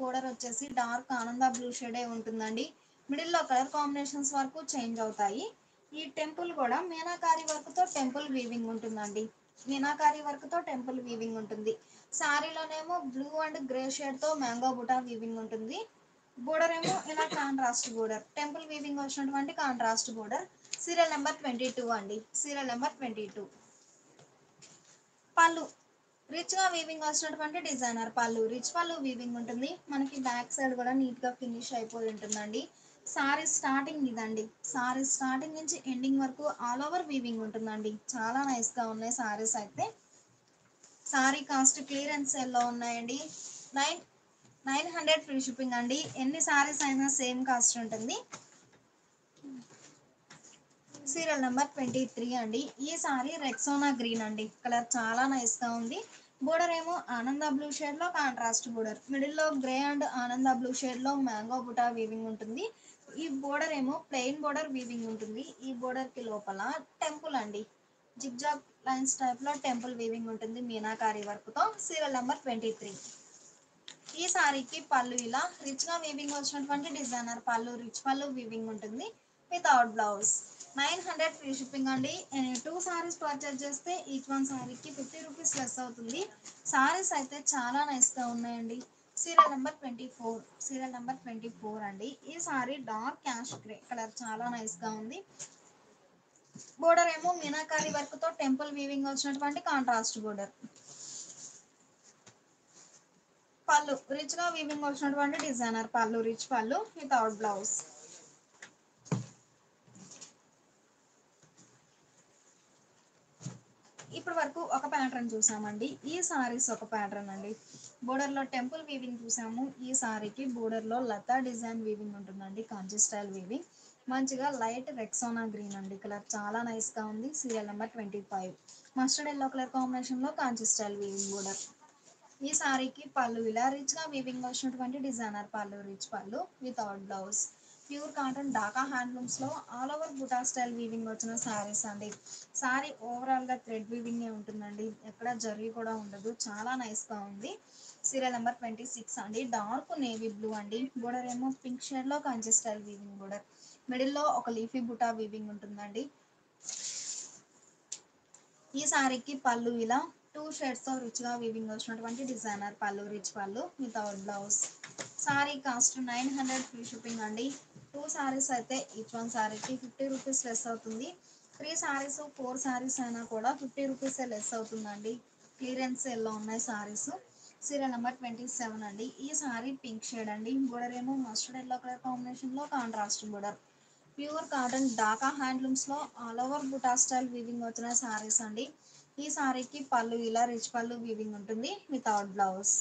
బోర్డర్ వచ్చేసి డార్క్ ఆనంద బ్లూ షేడే ఉంటుందండి. మిడిల్లో కలర్ కాంబినేషన్స్ వరకు చేంజ్ అవుతాయి. ఈ టెంపుల్ కూడా మీనాకారి వర్క్తో టెంపుల్ వీవింగ్ ఉంటుందండి. సారీలోనేమో బ్లూ అండ్ గ్రే షేడ్తో మ్యాంగో బుటా వీవింగ్ ఉంటుంది. బోర్డర్ ఏమో ఇలా కాంట్రాస్ట్ బోర్డర్, టెంపుల్ వీవింగ్ వచ్చినటువంటి కాంట్రాస్ట్ బోర్డర్. సీరియల్ నెంబర్ 22 అండి. Serial number 22. పళ్ళు రిచ్ గా వీవింగ్ వచ్చినటువంటి డిజైనర్ పళ్ళు, రిచ్ పళ్ళు వీవింగ్ ఉంటుంది. మనకి బ్యాక్ సైడ్ కూడా నీట్ గా ఫినిష్ అయిపోయి ఉంటుందండి. సారీ స్టార్టింగ్ ఇదండి. సారీ స్టార్టింగ్ నుంచి ఎండింగ్ వరకు ఆల్ ఓవర్ వీవింగ్ ఉంటుందండి. చాలా నైస్ గా ఉన్నాయి సారీస్ అయితే. సారీ కాస్ట్ క్లియరెన్స్ సేల్లో ఉన్నాయండి. 900 ఫ్రీ షిప్పింగ్ అండి. ఎన్ని సారీస్ అయినా సేమ్ కాస్ట్ ఉంటుంది. సీరియల్ నెంబర్ 23 అండి. ఈ సారీ రెక్సోనా గ్రీన్ అండి. కలర్ చాలా నైస్ గా ఉంది. బోర్డర్ ఏమో ఆనంద బ్లూ షేడ్ లో కాంట్రాస్ట్ బోర్డర్, మిడిల్ లో గ్రే అండ్ ఆనంద బ్లూ షేడ్ లో మ్యాంగో బుటా వీవింగ్ ఉంటుంది. ఈ బోర్డర్ ఏమో ప్లెయిన్ బోర్డర్ వీవింగ్ ఉంటుంది. ఈ బోర్డర్ కి లోపల టెంపుల్ అండి, జిగ్జాగ్ లైన్స్ టైప్ లో టెంపుల్ వీవింగ్ ఉంటుంది మీనాకారి వర్క్ తో. Serial number 23. ఈ సారీకి పళ్ళు ఇలా రిచ్ గా వీవింగ్ వచ్చినటువంటి డిజైనర్ పళ్ళు, రిచ్ పళ్ళు వీవింగ్ ఉంటుంది వితౌట్ బ్లౌజ్. 900 ఫ్రీ షిప్పింగ్ అండి. 2 సారీస్ పర్చేజ్ చేస్తే ఈచ్ వన్ సారీకి 50 రూపీస్ లెస్ అవుతుంది. సారీస్ అయితే చాలా నైస్ గా ఉన్నాయండి. Serial number 24. సీరియల్ నెంబర్ 24 అండి. ఈ sari dark ash grey colour చాలా నైస్ గా ఉంది. బోర్డర్ ఏమో మీనాకారి వర్క్ తో టెంపుల్ వీవింగ్ వచ్చినటువంటి కాంట్రాస్ట్ బోర్డర్. పళ్ళు రిచ్ గా వీవింగ్ వచ్చినటువంటి డిజైనర్ పళ్ళు, రిచ్ పళ్ళు వితౌట్ బ్లౌజ్. ఇప్పటి వరకు ఒక ప్యాటర్న్ చూసామండి. ఈ సారీస్ ఒక ప్యాటర్న్ అండి. బోర్డర్ లో టెంపుల్ వీవింగ్ చూసాము. ఈ సారీకి బోర్డర్ లో లతా డిజైన్ వీవింగ్ ఉంటుందండి, కాంచి స్టైల్ వీవింగ్. మంచిగా లైట్ రెక్సోనా గ్రీన్ అండి. కలర్ చాలా నైస్ గా ఉంది. Serial number 25. Mustard yellow colour combination లో కాంచి స్టైల్ వీవింగ్ బోర్డర్. ఈ సారీకి పళ్ళు ఇలా రిచ్ గా వీవింగ్ వచ్చినటువంటి డిజైనర్ పళ్ళు, రిచ్ పళ్ళు without blouse. Pure cotton Dhaka handlooms లో all over buta style weaving వచ్చిన సారీస్ అండి. సారీ ఓవరాల్ గా థ్రెడ్ వీవింగ్ ఉంటుందండి. ఎక్కడ జరీ కూడా ఉండదు. చాలా నైస్ గా ఉంది. సీరియల్ నెంబర్ 26 అండి. డార్క్ నేవీ బ్లూ అండి. బోర్డర్ ఏమో పింక్ షేడ్ లో Kanchi style weaving border, middle లో ఒక లీఫీ బుటా వీవింగ్ ఉంటుందండి. ఈ సారీకి పళ్ళు ఇలా 2 షేడ్స్ తో రిచ్ గా వీవింగ్ వచ్చినటువంటి డిజైనర్ పళ్ళు, రిచ్ పళ్ళు without blouse. Sari cost 900 free shipping అండి. 2 సారీస్ అయితే ఈచ్ వన్ సారీకి 50 రూపీస్ లెస్ అవుతుంది. 3 సారీస్ 4 సారీస్ అయినా కూడా 50 రూపీస్ లెస్ అవుతుందండి. క్లియరెన్స్ ఎల్లో ఉన్నాయి సారీస్. సీరియల్ నెంబర్ 27 అండి. ఈ సారీ పింక్ షేడ్ అండి. బోర్డర్ ఏమో మస్టర్డ్ ఎల్లో కలర్ కాంబినేషన్ లో contrast border. Pure cotton Dhaka handlooms లో all over buta style weaving వచ్చిన సారీస్ అండి. ఈ సారీకి పళ్ళు ఇలా రిచ్ పళ్ళు వీవింగ్ ఉంటుంది వితౌట్ బ్లౌజ్.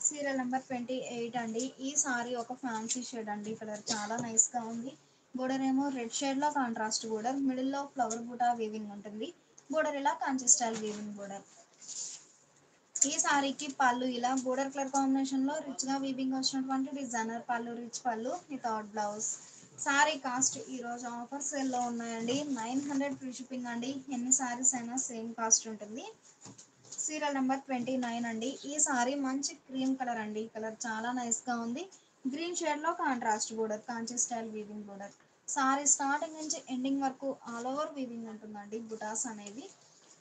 సీరియల్ నెంబర్ 28 అండి. ఈ సారీ ఒక ఫ్యాన్సీ షేడ్ అండి. కలర్ చాలా నైస్ గా ఉంది. బోర్డర్ ఏమో రెడ్ షేడ్ లో కాంట్రాస్ట్ బోర్డర్, మిడిల్ లో ఫ్లవర్ బుటా వీవింగ్ ఉంటుంది. బోర్డర్ ఇలా కాంచి స్టైల్ వీవింగ్ బోర్డర్. ఈ సారీకి పళ్ళు ఇలా బోర్డర్ కలర్ కాంబినేషన్ లో రిచ్ గా వీవింగ్ వచ్చినటువంటి డిజైనర్ పళ్ళు, రిచ్ పళ్ళు వితౌట్ బ్లౌజ్. సారీ కాస్ట్ ఈ రోజు ఆఫర్ సేల్ లో ఉన్నాయండి. 900 ఫ్రీ షిప్పింగ్ అండి. ఎన్ని సారీస్ అయినా సేమ్ కాస్ట్ ఉంటుంది. సీరియల్ నెంబర్ 29 అండి. ఈ సారీ మంచి క్రీమ్ కలర్ అండి. కలర్ చాలా నైస్ గా ఉంది. గ్రీన్ షేడ్ లో కాంట్రాస్ట్ బోర్డర్, కాంచి style weaving border. Sorry starting నుంచి ఎండింగ్ వరకు ఆల్ ఓవర్ వీవింగ్ ఉంటుందండి బుటాస్ అనేవి.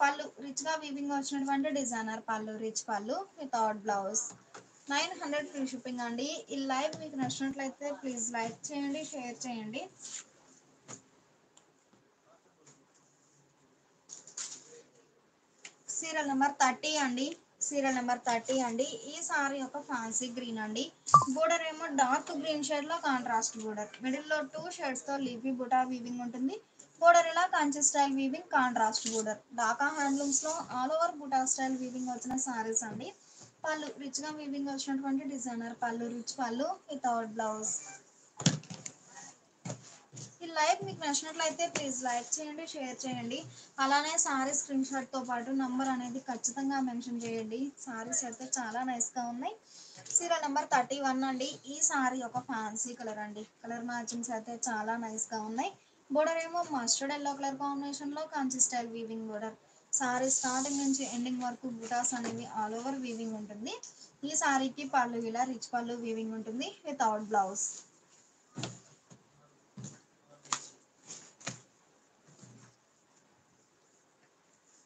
పళ్ళు రిచ్ గా వీవింగ్ వచ్చినటువంటి డిజైనర్ పళ్ళు, రిచ్ పళ్ళు వితౌట్ బ్లౌజ్. 900 ఫ్రీ షిప్పింగ్ అండి. ఈ లైవ్ మీకు నచ్చినట్లయితే ప్లీజ్ లైక్ చేయండి, షేర్ చేయండి. సీరియల్ నెంబర్ 30 అండి. సీరియల్ నెంబర్ 30 అండి. ఈ సారీ ఒక ఫ్యాన్సీ గ్రీన్ అండి. బోర్డర్ ఏమో డార్క్ గ్రీన్ షేడ్ లో కాంట్రాస్ట్ బోర్డర్, మిడిల్ లో 2 షేడ్స్ తో లీఫీ బుటా వీవింగ్ ఉంటుంది. బోర్డర్ ఇలా Kanchi style weaving contrast border. Dhaka handlooms లో all over buta style weaving వచ్చిన సారీస్ అండి. పళ్ళు రిచ్ గా వీవింగ్ వచ్చినటువంటి డిజైనర్ పళ్ళు, రిచ్ పళ్ళు వితౌట్ బ్లౌజ్. లైవ్ మీకు నచ్చినట్లయితే ప్లీజ్ లైక్ చేయండి, షేర్ చేయండి. అలానే సారీ స్క్రీన్ షాట్తో పాటు నంబర్ అనేది ఖచ్చితంగా మెన్షన్ చేయండి. సారీస్ అయితే చాలా నైస్గా ఉన్నాయి. సీరియల్ నెంబర్ 31 అండి. ఈ సారీ ఒక ఫ్యాన్సీ కలర్ అండి. కలర్ మ్యాచింగ్స్ అయితే చాలా నైస్గా ఉన్నాయి. బోర్డర్ ఏమో మస్టర్డ్ ఎల్లో కలర్ కాంబినేషన్లో Kanchi style weaving border. Sorry starting నుంచి ఎండింగ్ వరకు బుటాస్ అనేవి ఆల్ ఓవర్ వీవింగ్ ఉంటుంది. ఈ సారీకి పళ్ళు ఇలా రిచ్ పళ్ళు వీవింగ్ ఉంటుంది వితౌట్ బ్లౌజ్.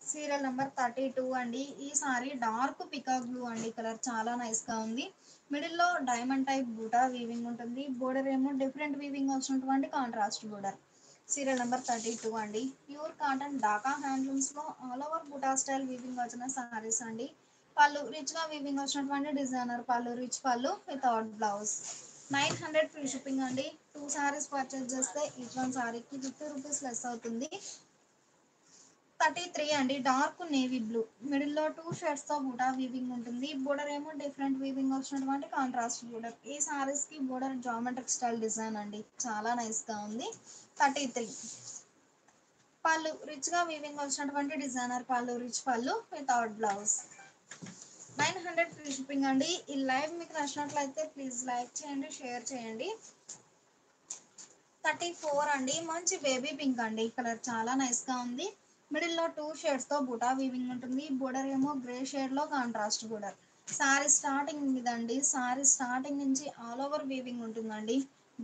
సీరియల్ నెంబర్ 32 అండి. ఈ సారీ డార్క్ పికాక్ బ్లూ అండి. కలర్ చాలా నైస్గా ఉంది. మిడిల్లో డైమండ్ టైప్ బూటా వీవింగ్ ఉంటుంది. బోర్డర్ ఏమో డిఫరెంట్ వీవింగ్ వచ్చినటువంటి కాంట్రాస్ట్ బోర్డర్. సీరియల్ నెంబర్ 32 అండి. ప్యూర్ కాటన్ ఢాకా హ్యాండ్లూమ్స్లో all over buta style weaving వచ్చిన సారీస్ అండి. పళ్ళు రిచ్గా వీవింగ్ వచ్చినటువంటి డిజైనర్ పళ్ళు, రిచ్ పళ్ళు వితౌట్ బ్లౌజ్. 900 ఫ్రీ షిప్పింగ్ అండి. 2 సారీస్ పర్చేస్ చేస్తే ఈచ్ వన్ సారీకి 50 రూపీస్ లెస్ అవుతుంది. 33 అండి. డార్క్ నేవీ బ్లూ మిడిల్లో 2 షేడ్స్ తో బూటా వీవింగ్ ఉంటుంది. బోర్డర్ ఏమో డిఫరెంట్ వీవింగ్ వచ్చినటువంటి కాంట్రాస్ట్ బోర్డర్. ఈ సారీస్ కి బోర్డర్ జామెట్రిక్ స్టైల్ డిజైన్ అండి. చాలా నైస్ గా ఉంది. 33 పళ్ళు రిచ్ గా వీవింగ్ వచ్చినటువంటి డిజైనర్ పళ్ళు, రిచ్ పళ్ళు వితౌట్ బ్లౌజ్. 900 ఫ్రీ షిప్పింగ్ అండి. ఈ లైవ్ మీకు నచ్చినట్లయితే ప్లీజ్ లైక్ చేయండి, షేర్ చేయండి. 34 అండి. మంచి బేబీ పింక్ అండి. కలర్ చాలా నైస్ గా ఉంది. మిడిల్లో 2 షేడ్స్ తో బుటా వీవింగ్ ఉంటుంది. బోర్డర్ ఏమో గ్రే షేడ్ లో కాంట్రాస్ట్ బోర్డర్. సారీ స్టార్టింగ్ ఇదండి. సారీ స్టార్టింగ్ నుంచి ఆల్ ఓవర్ వీవింగ్ ఉంటుందండి.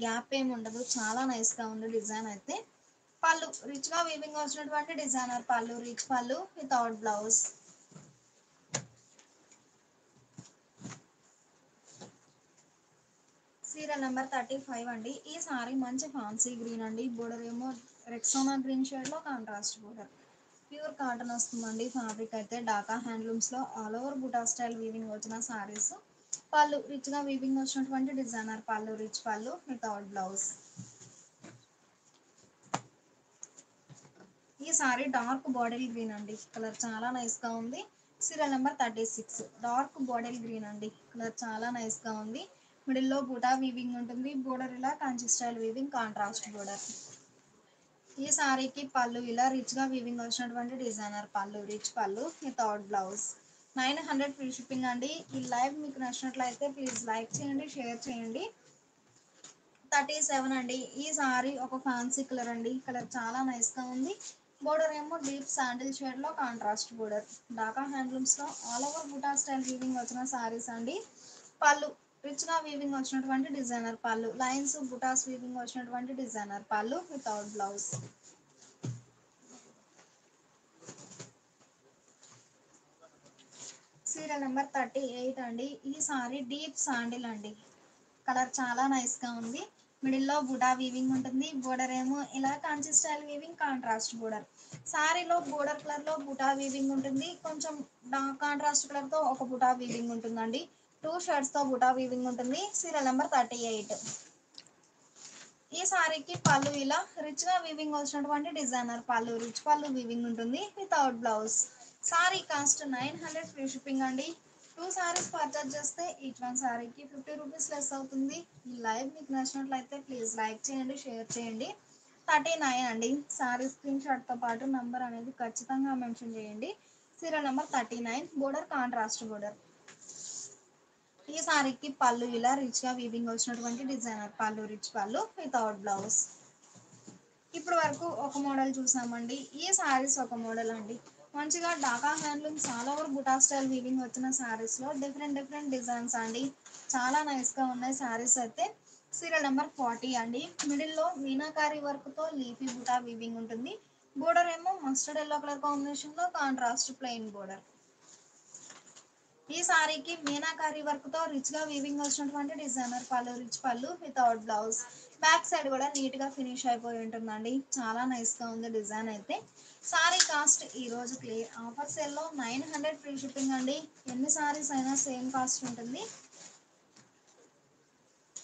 గ్యాప్ ఏమి ఉండదు. చాలా నైస్ గా ఉంది డిజైన్ అయితే. పళ్ళు రిచ్ గా వీవింగ్ వచ్చినటువంటి డిజైనర్ పళ్ళు, రిచ్ పళ్ళు వితౌట్ బ్లౌజ్. సీరియల్ నెంబర్ 35 అండి. ఈ సారీ మంచి ఫ్యాన్సీ గ్రీన్ అండి. బోర్డర్ ఏమో రెక్సోనా గ్రీన్ షేడ్ లో కాంట్రాస్ట్ బోర్డర్. ప్యూర్ కాటన్ వస్తుందండి. ఫ్యాబ్రిక్ అయితే ఢాకా హ్యాండ్లూమ్స్ లో all over buta style weaving వచ్చిన సారీస్. పళ్ళు రిచ్ గా వీవింగ్ వచ్చినటువంటి డిజైనర్ పళ్ళు, రిచ్ పళ్ళు వితౌట్ బ్లౌజ్. ఈ సారీ డార్క్ బాటిల్ గ్రీన్ అండి. కలర్ చాలా నైస్ గా ఉంది. Serial number 36 dark bottle green అండి. కలర్ చాలా నైస్ గా ఉంది. మిడిల్లో బూటా వీవింగ్ ఉంటుంది. బోర్డర్ ఇలా Kanchi style weaving contrast border. ఈ సారీకి పళ్ళు ఇలా రిచ్ గా వీవింగ్ వచ్చినటువంటి డిజైనర్ పళ్ళు, రిచ్ పళ్ళు వితౌట్ బ్లౌజ్. 900 ఫ్రీ షిప్పింగ్ అండి. ఈ లైవ్ మీకు నచ్చినట్లయితే ప్లీజ్ లైక్ చేయండి, షేర్ చేయండి. 37 అండి. ఈ సారీ ఒక ఫ్యాన్సీ కలర్ అండి. కలర్ చాలా నైస్ గా ఉంది. బోర్డర్ ఏమో డీప్ శాండిల్ షేడ్ లో కాంట్రాస్ట్ బోర్డర్. ఢాకా హ్యాండ్లూమ్స్ లో all over buta style weaving వచ్చిన సారీస్ అండి. పళ్ళు రిచ్ గా వీవింగ్ వచ్చినటువంటి డిజైనర్ పళ్ళు, లైన్స్ బుటాస్ వీవింగ్ వచ్చినటువంటి డిజైనర్ పళ్ళు వితౌట్ బ్లౌజ్. సీరియల్ నెంబర్ 38 అండి. ఈ సారీ డీప్ శాండిల్ అండి. కలర్ చాలా నైస్ గా ఉంది. మిడిల్లో బుటా వీవింగ్ ఉంటుంది. బోర్డర్ ఏమో ఇలా Kanchi style weaving contrast border. సారీలో బోర్డర్ కలర్ లో బుటా వీవింగ్ ఉంటుంది. కొంచెం కాంట్రాస్ట్ కలర్ తో ఒక బుటా వీవింగ్ ఉంటుందండి. 2 షేడ్స్ తో బుటా వీవింగ్ ఉంటుంది. Serial number 38. ఈ సారీకి పళ్ళు ఇలా రిచ్ గా వీవింగ్ వచ్చినటువంటి డిజైనర్ పళ్ళు, రిచ్ పళ్ళు వీవింగ్ ఉంటుంది without blouse. Sari cost 900 free shipping అండి. 2 సారీస్ పర్చేస్ చేస్తే ఈచ్ వన్ సారీకి 50 రూపీస్ లెస్ అవుతుంది. ఈ లైవ్ మీకు నచ్చినట్లయితే ప్లీజ్ లైక్ చేయండి, షేర్ చేయండి. 39 అండి. సారీ స్క్రీన్ షాట్ తో పాటు నంబర్ అనేది ఖచ్చితంగా మెన్షన్ చేయండి. Serial number 39 border contrast border. ఈ సారీకి పళ్ళు ఇలా రిచ్ గా వీవింగ్ వచ్చినటువంటి డిజైనర్ పళ్ళు, రిచ్ పళ్ళు వితౌట్ బ్లౌజ్. ఇప్పుడు వరకు ఒక మోడల్ చూసామండి. ఈ సారీస్ ఒక మోడల్ అండి. మంచిగా Dhaka handlooms all over buta style weaving వచ్చిన సారీస్ లో డిఫరెంట్ డిజైన్స్ అండి. చాలా నైస్ గా ఉన్నాయి సారీస్ అయితే. సీరియల్ నెంబర్ 40 అండి. మిడిల్లో మీనాకారి వర్క్ తో లీఫీ బుటా వీవింగ్ ఉంటుంది. బోర్డర్ ఏమో మస్టర్డ్ ఎల్లో కలర్ కాంబినేషన్ లో కాంట్రాస్ట్ ప్లెయిన్ బోర్డర్. ఈ సారీకి మీనాకారి వర్క్ తో రిచ్ గా వీవింగ్ వచ్చినటువంటి డిజైనర్ పళ్ళు, రిచ్ పళ్ళు వితౌట్ బ్లౌజ్. బ్యాక్ సైడ్ కూడా నీట్ గా ఫినిష్ అయిపోయి ఉంటుందండి. చాలా నైస్ గా ఉంది డిజైన్ అయితే. సారీ కాస్ట్ ఈ రోజు క్లియర్ ఆఫర్ సేల్ లో 900 ఫ్రీ షిప్పింగ్ అండి. ఎన్ని సారీస్ అయినా సేమ్ కాస్ట్ ఉంటుంది.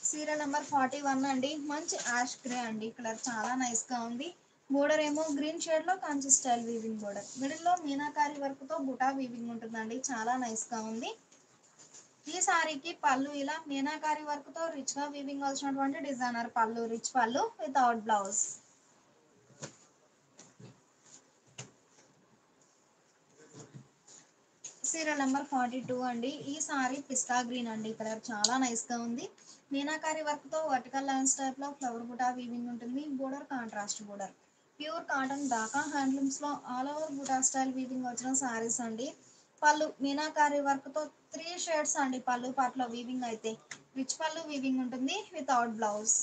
సీరియల్ నెంబర్ 41 అండి. మంచి యాష్ గ్రే అండి. కలర్ చాలా నైస్ గా ఉంది. బోర్డర్ ఏమో గ్రీన్ షేడ్ లో Kanchi style weaving border. Middle లో మీనాకారి వర్క్ తో బుటా వీవింగ్ ఉంటుందండి. చాలా నైస్ గా ఉంది. ఈ సారీకి పళ్ళు ఇలా మీనాకారి వర్క్ తో రిచ్ గా వీవింగ్ వచ్చినటువంటి డిజైనర్ పళ్ళు, రిచ్ పళ్ళు వితౌట్ బ్లౌజ్. సీరియల్ నెంబర్ 42 అండి. ఈ సారీ పిస్తా గ్రీన్ అండి. కలర్ చాలా నైస్‌గా ఉంది. మీనాకారి వర్క్‌తో వర్టికల్ లైన్స్ టైప్‌లో ఫ్లవర్ బుటా వీవింగ్ ఉంటుంది. Border contrast border. Pure cotton Dhaka హ్యాండ్లూమ్స్‌లో all over buta style weaving వచ్చిన సారీస్ అండి. పళ్ళు మీనాకారి వర్క్‌తో 3 షేడ్స్ అండి పళ్ళు పార్ట్‌లో వీవింగ్ అయితే. రిచ్ పళ్ళు వీవింగ్ ఉంటుంది వితౌట్ బ్లౌజ్.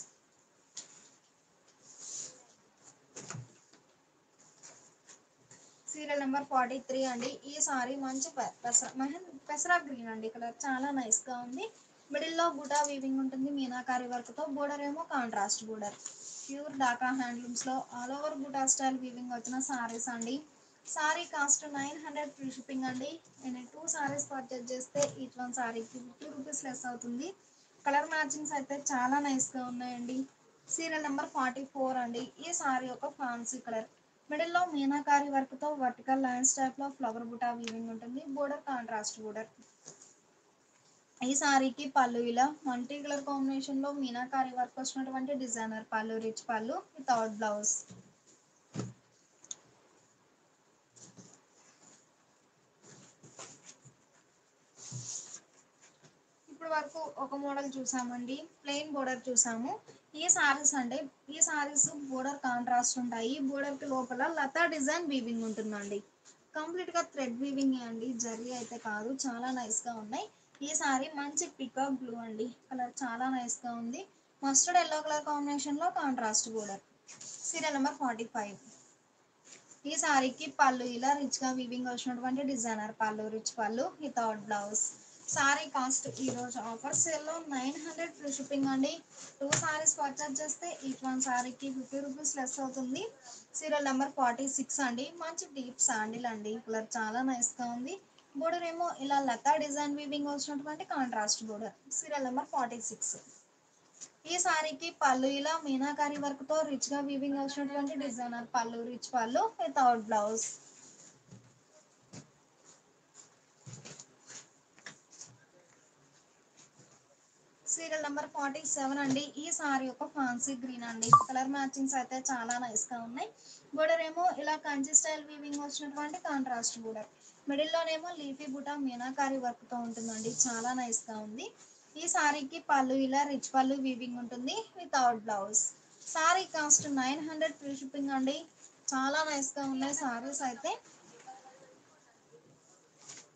సీరియల్ నెంబర్ 43 అండి. ఈ సారీ మంచి పెసరా గ్రీన్ అండి. కలర్ చాలా నైస్‌గా ఉంది. మిడిల్‌లో బుటా వీవింగ్ ఉంటుంది మీనాకారి వర్క్‌తో. బోర్డర్ ఏమో కాంట్రాస్ట్ బోర్డర్. ప్యూర్ ఢాకా హ్యాండ్లూమ్స్‌లో all over buta style weaving వచ్చిన సారీస్ అండి. సారీ కాస్ట్ 900 ఫ్రీ షిప్పింగ్ అండి. నేను 2 సారీస్ పర్చేజ్ చేస్తే ఈచ్ వన్ సారీకి 50 రూపీస్ లెస్ అవుతుంది. కలర్ మ్యాచింగ్స్ అయితే చాలా నైస్‌గా ఉన్నాయండి. సీరియల్ నెంబర్ 44 అండి. ఈ సారీ ఒక ఫ్యాన్సీ కలర్. మిడిల్లో మీనాకారి వర్క్‌తో వర్టికల్ లైన్స్ టైప్‌లో ఫ్లవర్ బుటా వీవింగ్ ఉంటుంది. Border contrast border. ఈ సారీకి పళ్ళు ఇలా మల్టీ కలర్ కాంబినేషన్‌లో మీనాకారి వర్క్ వచ్చినటువంటి డిజైనర్ పళ్ళు, రిచ్ పళ్ళు వితౌట్ బ్లౌజ్. ఇప్పుడు వరకు ఒక మోడల్ చూసామండి. ప్లెయిన్ బోర్డర్ చూసాము. ఈ సారీస్ బోర్డర్ కాంట్రాస్ట్ ఉంటాయి. బోర్డర్‌కి లోపల లతా డిజైన్ వీవింగ్ ఉంటుందండి. కంప్లీట్‌గా థ్రెడ్ వీవింగే అండి. జరీ అయితే కాదు. చాలా నైస్‌గా ఉన్నాయి. ఈ సారీ మంచి పీకాక్ బ్లూ అండి. కలర్ చాలా నైస్‌గా ఉంది. మస్టర్డ్ యెల్లో కలర్ కాంబినేషన్‌లో కాంట్రాస్ట్ బోర్డర్. Serial number 45. ఈ సారీకి పళ్ళు ఇలా రిచ్‌గా వీవింగ్ వచ్చినటువంటి డిజైనర్ పళ్ళు, రిచ్ పళ్ళు వితౌట్ బ్లౌజ్. సారీ కాస్ట్ ఈరోజు ఆఫర్ సేల్‌లో 900 ఫ్రీ షిప్పింగ్ అండి. 2 సారీస్ పర్చేజ్ చేస్తే ఈచ్ వన్ సారీకి 50 రూపీస్ లెస్ అవుతుంది. సీరియల్ నెంబర్ 46 అండి. మంచి డీప్ శాండిల్ అండి. కలర్ చాలా నైస్‌గా ఉంది. బోర్డర్ ఏమో ఇలా లతా డిజైన్ వీవింగ్ వచ్చినటువంటి కాంట్రాస్ట్ బోర్డర్. Serial number 46. ఈ సారీకి పళ్ళు ఇలా మీనాకారి వర్క్‌తో రిచ్‌గా వీవింగ్ వచ్చినటువంటి డిజైనర్ పళ్ళు, రిచ్ పళ్ళు వితౌట్ బ్లౌజ్. సీరియల్ నెంబర్ 47 అండి. ఈ సారీ ఒక ఫ్యాన్సీ గ్రీన్ అండి. కలర్ మ్యాచింగ్స్ అయితే చాలా నైస్‌గా ఉన్నాయి. బోర్డర్ ఏమో ఇలా కంచి స్టైల్ వీవింగ్ వచ్చినటువంటి కాంట్రాస్ట్ బోర్డర్. మిడిల్‌లోనేమో లీఫీ బుటా మీనాకారి వర్క్‌తో ఉంటుందండి. చాలా నైస్‌గా ఉంది. ఈ సారీకి పళ్ళు ఇలా రిచ్ పళ్ళు వీవింగ్ ఉంటుంది without blouse. Sari cost 900 free shipping అండి. చాలా నైస్‌గా ఉన్నాయి సారీస్ అయితే.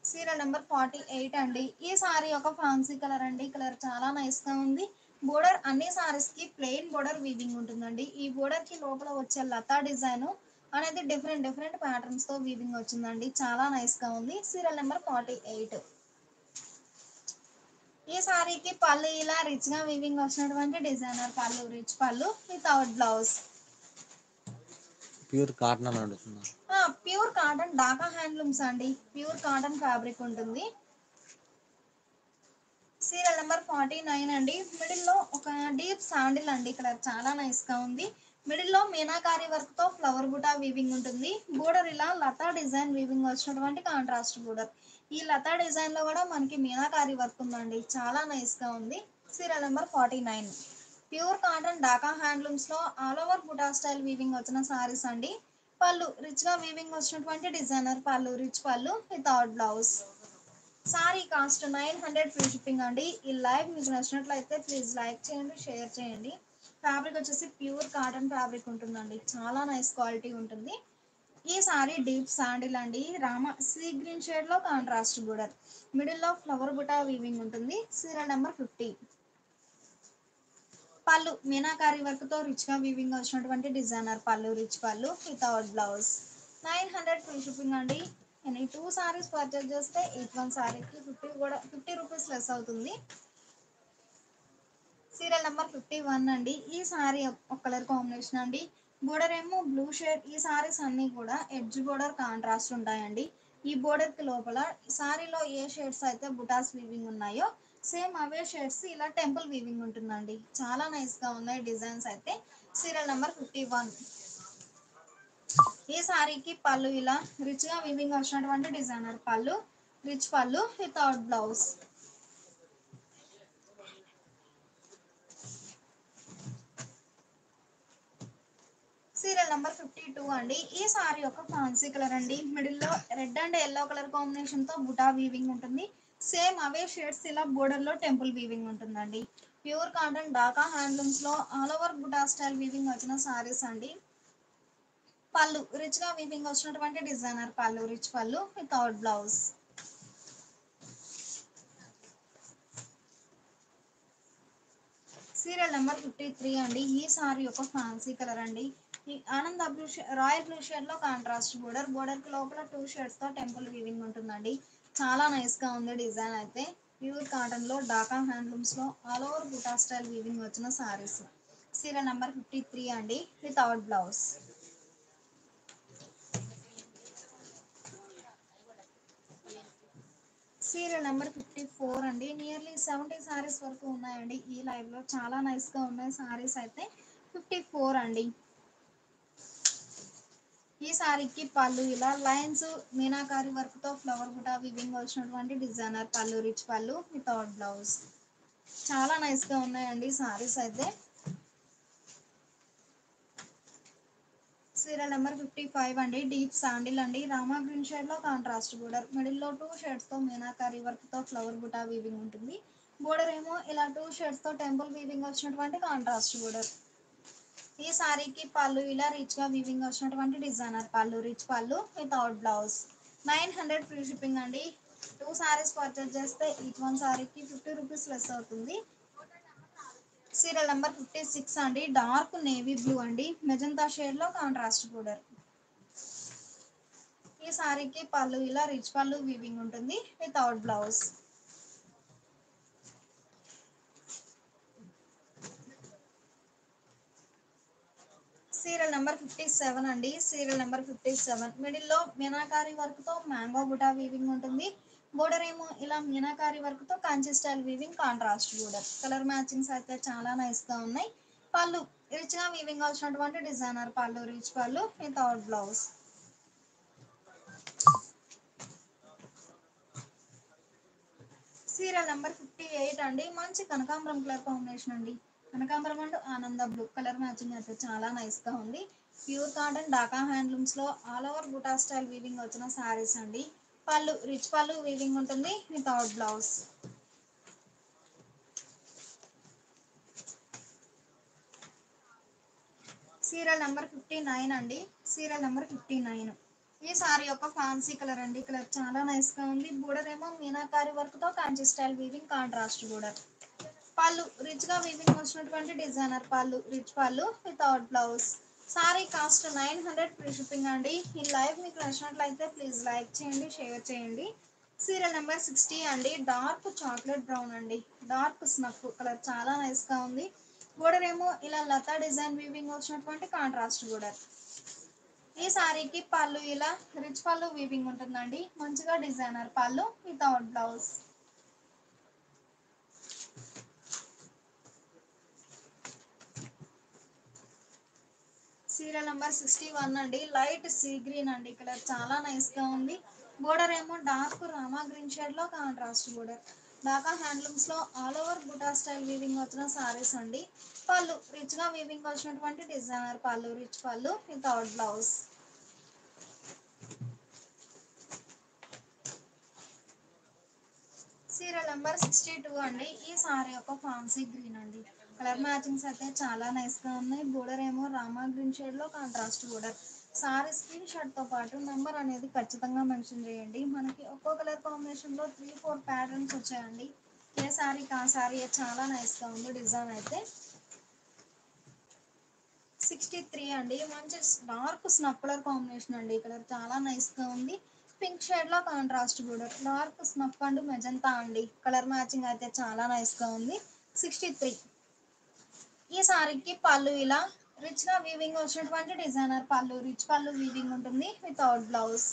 సీరియల్ నెంబర్ 48 అండి. ఈ సారీ ఒక ఫ్యాన్సీ కలర్ అండి. కలర్ చాలా నైస్‌గా ఉంది. బోర్డర్ అన్ని సారీస్‌కి ప్లెయిన్ బోర్డర్ వీవింగ్ ఉంటుందండి. ఈ బోర్డర్‌కి లోపల వచ్చే లతా డిజైన్ అనేది డిఫరెంట్ డిఫరెంట్ ప్యాటర్న్స్‌తో వీవింగ్ వచ్చిందండి. చాలా నైస్‌గా ఉంది. Serial number 48. ఈ సారీకి పళ్ళు ఇలా రిచ్‌గా వీవింగ్ వచ్చినటువంటి డిజైనర్ పళ్ళు, రిచ్ పళ్ళు వితౌట్ బ్లౌజ్. ప్యూర్ కాటన్ అని అడుగుతున్నా. ప్యూర్ కాటన్ ఢాకా హ్యాండ్లూమ్స్ అండి. ప్యూర్ కాటన్ ఫ్యాబ్రిక్ ఉంటుంది. సీరియల్ నెంబర్ 49 అండి. మిడిల్‌లో ఒక డీప్ శాండిల్ అండి. కలర్ చాలా నైస్‌గా ఉంది. మిడిల్‌లో మీనాకారి వర్క్‌తో ఫ్లవర్ బుటా వీవింగ్ ఉంటుంది. బోర్డర్ ఇలా లతా డిజైన్ వీవింగ్ వచ్చినటువంటి కాంట్రాస్ట్ బోర్డర్. ఈ లతా డిజైన్‌లో కూడా మనకి మీనాకారి వర్క్ ఉందండి. చాలా నైస్‌గా ఉంది. Serial number 49. Pure cotton Dhaka హ్యాండ్లూమ్స్‌లో all over buta style weaving వచ్చిన సారీస్ అండి. పళ్ళు రిచ్‌గా వీవింగ్ వచ్చినటువంటి డిజైనర్ పళ్ళు, రిచ్ పళ్ళు without blouse. Sari cost 900 free shipping అండి. ఈ లైవ్ మీకు నచ్చినట్లయితే ప్లీజ్ లైక్ చేయండి, షేర్ చేయండి. ఫ్యాబ్రిక్ వచ్చేసి ప్యూర్ కాటన్ ఫ్యాబ్రిక్ ఉంటుందండి. చాలా నైస్ క్వాలిటీ ఉంటుంది. ఈ సారీ డీప్ శాండిల్ అండి. సీ గ్రీన్ షేడ్లో కాంట్రాస్ట్ బోర్డర్. మిడిల్లో ఫ్లవర్ బుటా వీవింగ్ ఉంటుంది. Serial number 50. పళ్ళు మీనాకారి వర్క్తో రిచ్గా వీవింగ్ వచ్చినటువంటి డిజైనర్ పళ్ళు, రిచ్ పళ్ళు వితౌట్ బ్లౌజ్. 900 ఫ్రీ షిప్పింగ్ అండి. నేను 2 సారీస్ పర్చేజ్ చేస్తే ఈచ్ వన్ సారీకి 50 రూపీస్ లెస్ అవుతుంది. సీరియల్ నెంబర్ 51 అండి. ఈ సారీ ఒక కలర్ కాంబినేషన్ అండి. బోర్డర్ ఏమో బ్లూ షేడ్. ఈ సారీస్ అన్నీ కూడా ఎడ్జ్ బోర్డర్ కాంట్రాస్ట్ ఉంటాయండి. ఈ బోర్డర్కి లోపల సారీలో ఏ షేడ్స్ అయితే బుటాస్ వీవింగ్ ఉన్నాయో సేమ్ అవే షేడ్స్ ఇలా టెంపుల్ వీవింగ్ ఉంటుందండి. చాలా నైస్గా ఉన్నాయి డిజైన్స్ అయితే. Serial number 51. ఈ సారీకి పళ్ళు ఇలా రిచ్గా వీవింగ్ వచ్చినటువంటి డిజైనర్ పళ్ళు, రిచ్ పళ్ళు వితౌట్ బ్లౌజ్. సీరియల్ నెంబర్ 52 అండి. ఈ సారీ యొక్క ఫ్యాన్సీ కలర్ అండి. మిడిల్లో red and yellow colour combination తో బుటా వీవింగ్ ఉంటుంది. సేమ్ అవే షేడ్స్ ఇలా బోర్డర్ లో టెంపుల్ వీవింగ్ ఉంటుందండి. ప్యూర్ కాటన్ ఢాకా హ్యాండ్లూమ్స్ లో all over buta style weaving వచ్చిన సారీస్ అండి. పళ్ళు రిచ్ గా వీవింగ్ వచ్చినటువంటి డిజైనర్ పళ్ళు, రిచ్ పళ్ళు వితౌట్ బ్లౌజ్. సీరియల్ నెంబర్ 53 అండి. ఈ సారీ యొక్క ఫ్యాన్సీ కలర్ అండి. ఈ ఆనంద బ్లూ రాయల్ బ్లూ షేడ్ లో కాంట్రాస్ట్ బోర్డర్ కి లోపల 2 షేడ్స్ తో టెంపుల్ వీవింగ్ ఉంటుందండి. చాలా నైస్ గా ఉంది డిజైన్ అయితే. ప్యూర్ కాటన్ లో ఢాకా హ్యాండ్లూమ్స్ లో all over buta style weaving వచ్చిన సారీస్. సీరియల్ నెంబర్ 53 అండి వితౌట్ బ్లౌజ్. సీరియల్ నెంబర్ 54 అండి. నియర్లీ 70 సారీస్ వరకు ఉన్నాయండి ఈ లైవ్ లో. చాలా నైస్ గా ఉన్నాయి సారీస్ అయితే. 54 అండి. ఈ సారీకి పళ్ళు ఇలా లైన్స్ మీనాకారి వర్క్ తో ఫ్లవర్ బుటా వివింగ్ వచ్చినటువంటి డిజైనర్ పళ్ళు, రిచ్ పళ్ళు వితౌట్ బ్లౌజ్. చాలా నైస్ గా ఉన్నాయండి సారీస్ అయితే. సీరియల్ నెంబర్ 55 అండి. డీప్ శాండిల్ అండి. రామా గ్రీన్ షేడ్ లో కాంట్రాస్ట్ బోర్డర్, మిడిల్ లో 2 షేడ్స్ తో మీనాకారి వర్క్ తో ఫ్లవర్ బుటా వీవింగ్ ఉంటుంది. బోర్డర్ ఏమో ఇలా 2 షేడ్స్ తో టెంపుల్ వీవింగ్ వచ్చినటువంటి కాంట్రాస్ట్ బోర్డర్. ఈ సారీకి పళ్ళు ఇలా రిచ్ గా వీవింగ్ వచ్చినటువంటి డిజైనర్ పళ్ళు, రిచ్ పళ్ళు వితౌట్ బ్లౌజ్. 900 ఫ్రీ షిప్పింగ్ అండి. 2 సారీస్ పర్చేస్ చేస్తే ఈచ్ వన్ సారీకి 50 రూపీస్ లెస్ అవుతుంది. సీరియల్ నెంబర్ 56 అండి. డార్క్ నేవీ బ్లూ అండి. మెజంతా షేడ్ లో కాంట్రాస్ట్ బోర్డర్. ఈ సారీకి పళ్ళు ఇలా రిచ్ పళ్ళు వీవింగ్ ఉంటుంది వితౌట్ బ్లౌజ్. సీరియల్ నెంబర్ 57 అండి. సీరియల్ నెంబర్ 57 మిడిల్ లో మీనాకారి వర్క్ తో మ్యాంగో బుటా వీవింగ్ ఉంటుంది. బోర్డర్ ఏమో ఇలా మీనాకారి వర్క్ తో Kanchi style weaving contrast border. Colour matchings అయితే చాలా నైస్ గా ఉన్నాయి. పళ్ళు రిచ్ గా వీవింగ్ వచ్చినటువంటి డిజైనర్ పళ్ళు, రిచ్ పళ్ళు వితౌట్ బ్లౌజ్. సీరియల్ నెంబర్ 58 అండి. మంచి కనకాంబరం కలర్ కాంబినేషన్ అండి. కనకాంబరం అండ్ ఆనంద బ్లూ కలర్ మ్యాచింగ్ అయితే చాలా నైస్ గా ఉంది. ప్యూర్ కాటన్ ఢాకా హ్యాండ్లూమ్స్ లో all over buta style weaving వచ్చిన సారీస్ అండి. పళ్ళు రిచ్ పళ్ళు వీవింగ్ ఉంటుంది వితౌట్ బ్లౌజ్. సీరియల్ నెంబర్ 59 అండి. Serial number 59. ఈ సారీ యొక్క ఫ్యాన్సీ కలర్ అండి. కలర్ చాలా నైస్ గా ఉంది. బోర్డర్ ఏమో మీనాకారి వర్క్ తో Kanchi style weaving contrast border. పళ్ళు రిచ్ గా వీవింగ్ వచ్చినటువంటి డిజైనర్ పళ్ళు, రిచ్ పళ్ళు without blouse. Sari cost 900 free shipping అండి. ఈ లైవ్ మీకు నచ్చినట్లయితే ప్లీజ్ లైక్ చేయండి, షేర్ చేయండి. సీరియల్ నెంబర్ 60 అండి. డార్క్ చాక్లెట్ బ్రౌన్ అండి. డార్క్ స్నఫ్ కలర్ చాలా నైస్ గా ఉంది. బోర్డర్ ఏమో ఇలా లతా డిజైన్ వీవింగ్ వచ్చినటువంటి కాంట్రాస్ట్ బోర్డర్. ఈ సారీకి పళ్ళు ఇలా రిచ్ పళ్ళు వీవింగ్ ఉంటుందండి. మంచిగా డిజైనర్ పళ్ళు వితౌట్ బ్లౌజ్. సీరియల్ నెంబర్ 61 అండి. లైట్ సీ గ్రీన్ అండి. కలర్ చాలా నైస్ గా ఉంది. బోర్డర్ ఏమో డార్క్ రామా గ్రీన్ షేడ్ లో కాంట్రాస్ట్ బోర్డర్. ఢాకా హ్యాండ్లూమ్స్ లో all over buta style weaving వచ్చిన సారీస్ అండి. పళ్ళు రిచ్ గా వీవింగ్ వచ్చినటువంటి డిజైనర్ పళ్ళు, రిచ్ పళ్ళు వితౌట్ బ్లౌజ్. సీరియల్ నెంబర్ 62 అండి. ఈ సారీ యొక్క ఫ్యాన్సీ గ్రీన్ అండి. కలర్ మ్యాచింగ్స్ అయితే చాలా నైస్ గా ఉన్నాయి. బోర్డర్ ఏమో రామా గ్రీన్ షేడ్ లో contrast border. Sorry screen shot తో పాటు నెంబర్ అనేది ఖచ్చితంగా మెన్షన్ చేయండి. మనకి ఒక్కో కలర్ కాంబినేషన్ లో 3-4 ప్యాటర్న్స్ వచ్చాయండి. ఏ సారీ ఆ సారీ చాలా నైస్ గా ఉంది డిజైన్ అయితే. 63 అండి. మంచి డార్క్ స్నఫ్ కలర్ కాంబినేషన్ అండి. కలర్ చాలా నైస్ గా ఉంది. పింక్ షేడ్ లో contrast border. Dark snuff and magenta అండి. కలర్ మ్యాచింగ్ అయితే చాలా నైస్ గా ఉంది. 63. ఈ సారీకి పళ్ళు ఇలా రిచ్ గా వీవింగ్ వచ్చినటువంటి డిజైనర్ పళ్ళు, రిచ్ పళ్ళు వీవింగ్ ఉంటుంది without blouse.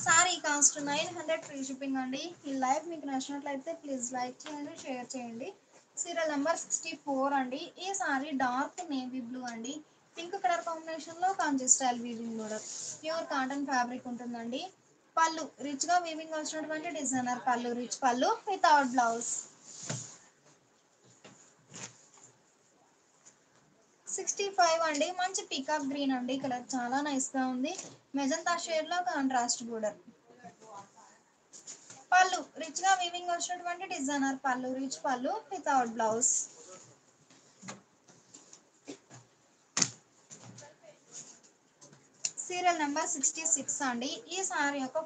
Sari cost 900 free shipping అండి. ఈ లైవ్ మీకు నచ్చినట్లయితే ప్లీజ్ లైక్ చేయండి, షేర్ చేయండి. సీరియల్ నెంబర్ 64 అండి. ఈ సారీ డార్క్ నేవీ బ్లూ అండి. పింక్ కలర్ కాంబినేషన్ లో Kanchi style weaving border. Pure cotton fabric ఉంటుందండి. పళ్ళు రిచ్ గా వీవింగ్ వచ్చినటువంటి డిజైనర్ పళ్ళు, రిచ్ పళ్ళు వితౌట్ బ్లౌజ్. 65 అండి. మంచి పీకాక్ గ్రీన్ అండి. కలర్ చాలా నైస్ గా ఉంది. మెజంతా షేడ్ లో కాంట్రాస్ట్ బోర్డర్. పళ్ళు రిచ్ గా వీవింగ్ వచ్చినటువంటి డిజైనర్ పళ్ళు, రిచ్ పళ్ళు వితౌట్ బ్లౌజ్. సీరియల్ నెంబర్ 66 అండి. ఈ సారీ యొక్క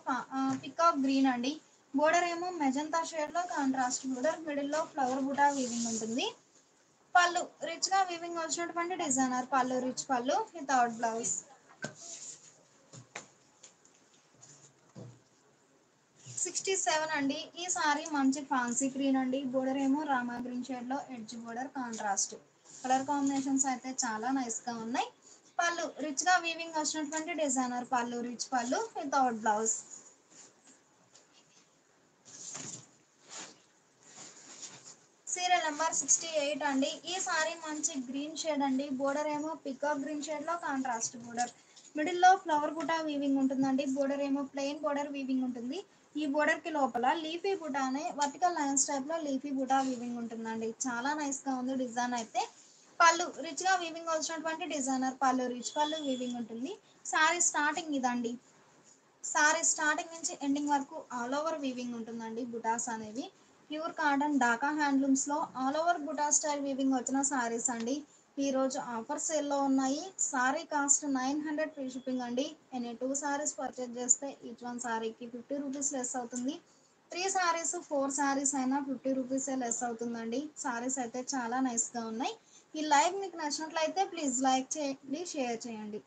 పికాక్ గ్రీన్ అండి. బోర్డర్ ఏమో మెజంతా షేడ్ లో కాంట్రాస్ట్ బోర్డర్, మిడిల్ లో ఫ్లవర్ బుటా వీవింగ్ ఉంటుంది. పళ్ళు రిచ్ గా వీవింగ్ వచ్చినటువంటి డిజైనర్ పళ్ళు, రిచ్ పళ్ళు వితౌట్ బ్లౌజ్. 67 అండి. ఈ సారీ మంచి ఫ్యాన్సీ గ్రీన్ అండి. బోర్డర్ ఏమో రామా గ్రీన్ షేడ్ లో edge border contrast. Colour combinations అయితే చాలా నైస్ గా ఉన్నాయి. పళ్ళు రిచ్ గా వీవింగ్ వచ్చినటువంటి డిజైనర్ పళ్ళు, రిచ్ పళ్ళు వితౌట్ బ్లౌజ్. సీరియల్ నెంబర్ 68 అండి. ఈ సారీ మంచి గ్రీన్ షేడ్ అండి. బోర్డర్ ఏమో పికాక్ గ్రీన్ షేడ్ లో కాంట్రాస్ట్ బోర్డర్, మిడిల్ లో ఫ్లవర్ బుటా వీవింగ్ ఉంటుందండి. బోర్డర్ ఏమో ప్లెయిన్ బోర్డర్ వీవింగ్ ఉంటుంది. ఈ బోర్డర్ కి లోపల లీఫీ బుటా అనే వర్టికల్ లైన్స్ టైప్ లో లీఫీ బుటా వీవింగ్ ఉంటుందండి. చాలా నైస్ గా ఉంది డిజైన్ అయితే. పళ్ళు రిచ్ గా వీవింగ్ వచ్చినటువంటి డిజైనర్ పళ్ళు, రిచ్ పళ్ళు వీవింగ్ ఉంటుంది. సారీ స్టార్టింగ్ ఇదండి. సారీ స్టార్టింగ్ నుంచి ఎండింగ్ వరకు ఆల్ ఓవర్ వీవింగ్ ఉంటుందండి. బుటాస్ అనేవి ప్యూర్ కాటన్ ఢాకా హ్యాండ్లూమ్స్ లో all over buta style weaving వచ్చిన సారీస్ అండి. ఈ రోజు ఆఫర్ సేల్ లో ఉన్నాయి. సారీ కాస్ట్ 900 ఫ్రీ షిప్పింగ్ అండి. ఎనీ 2 సారీస్ పర్చేజ్ చేస్తే ఈచ్ వన్ సారీకి 50 రూపీస్ లెస్ అవుతుంది. 3 సారీస్ 4 సారీస్ అయినా 50 రూపీసే లెస్ అవుతుందండి. సారీస్ అయితే చాలా నైస్ గా ఉన్నాయి. ఈ లైవ్ మీకు నచ్చినట్లయితే ప్లీజ్ లైక్ చేయండి, షేర్ చేయండి.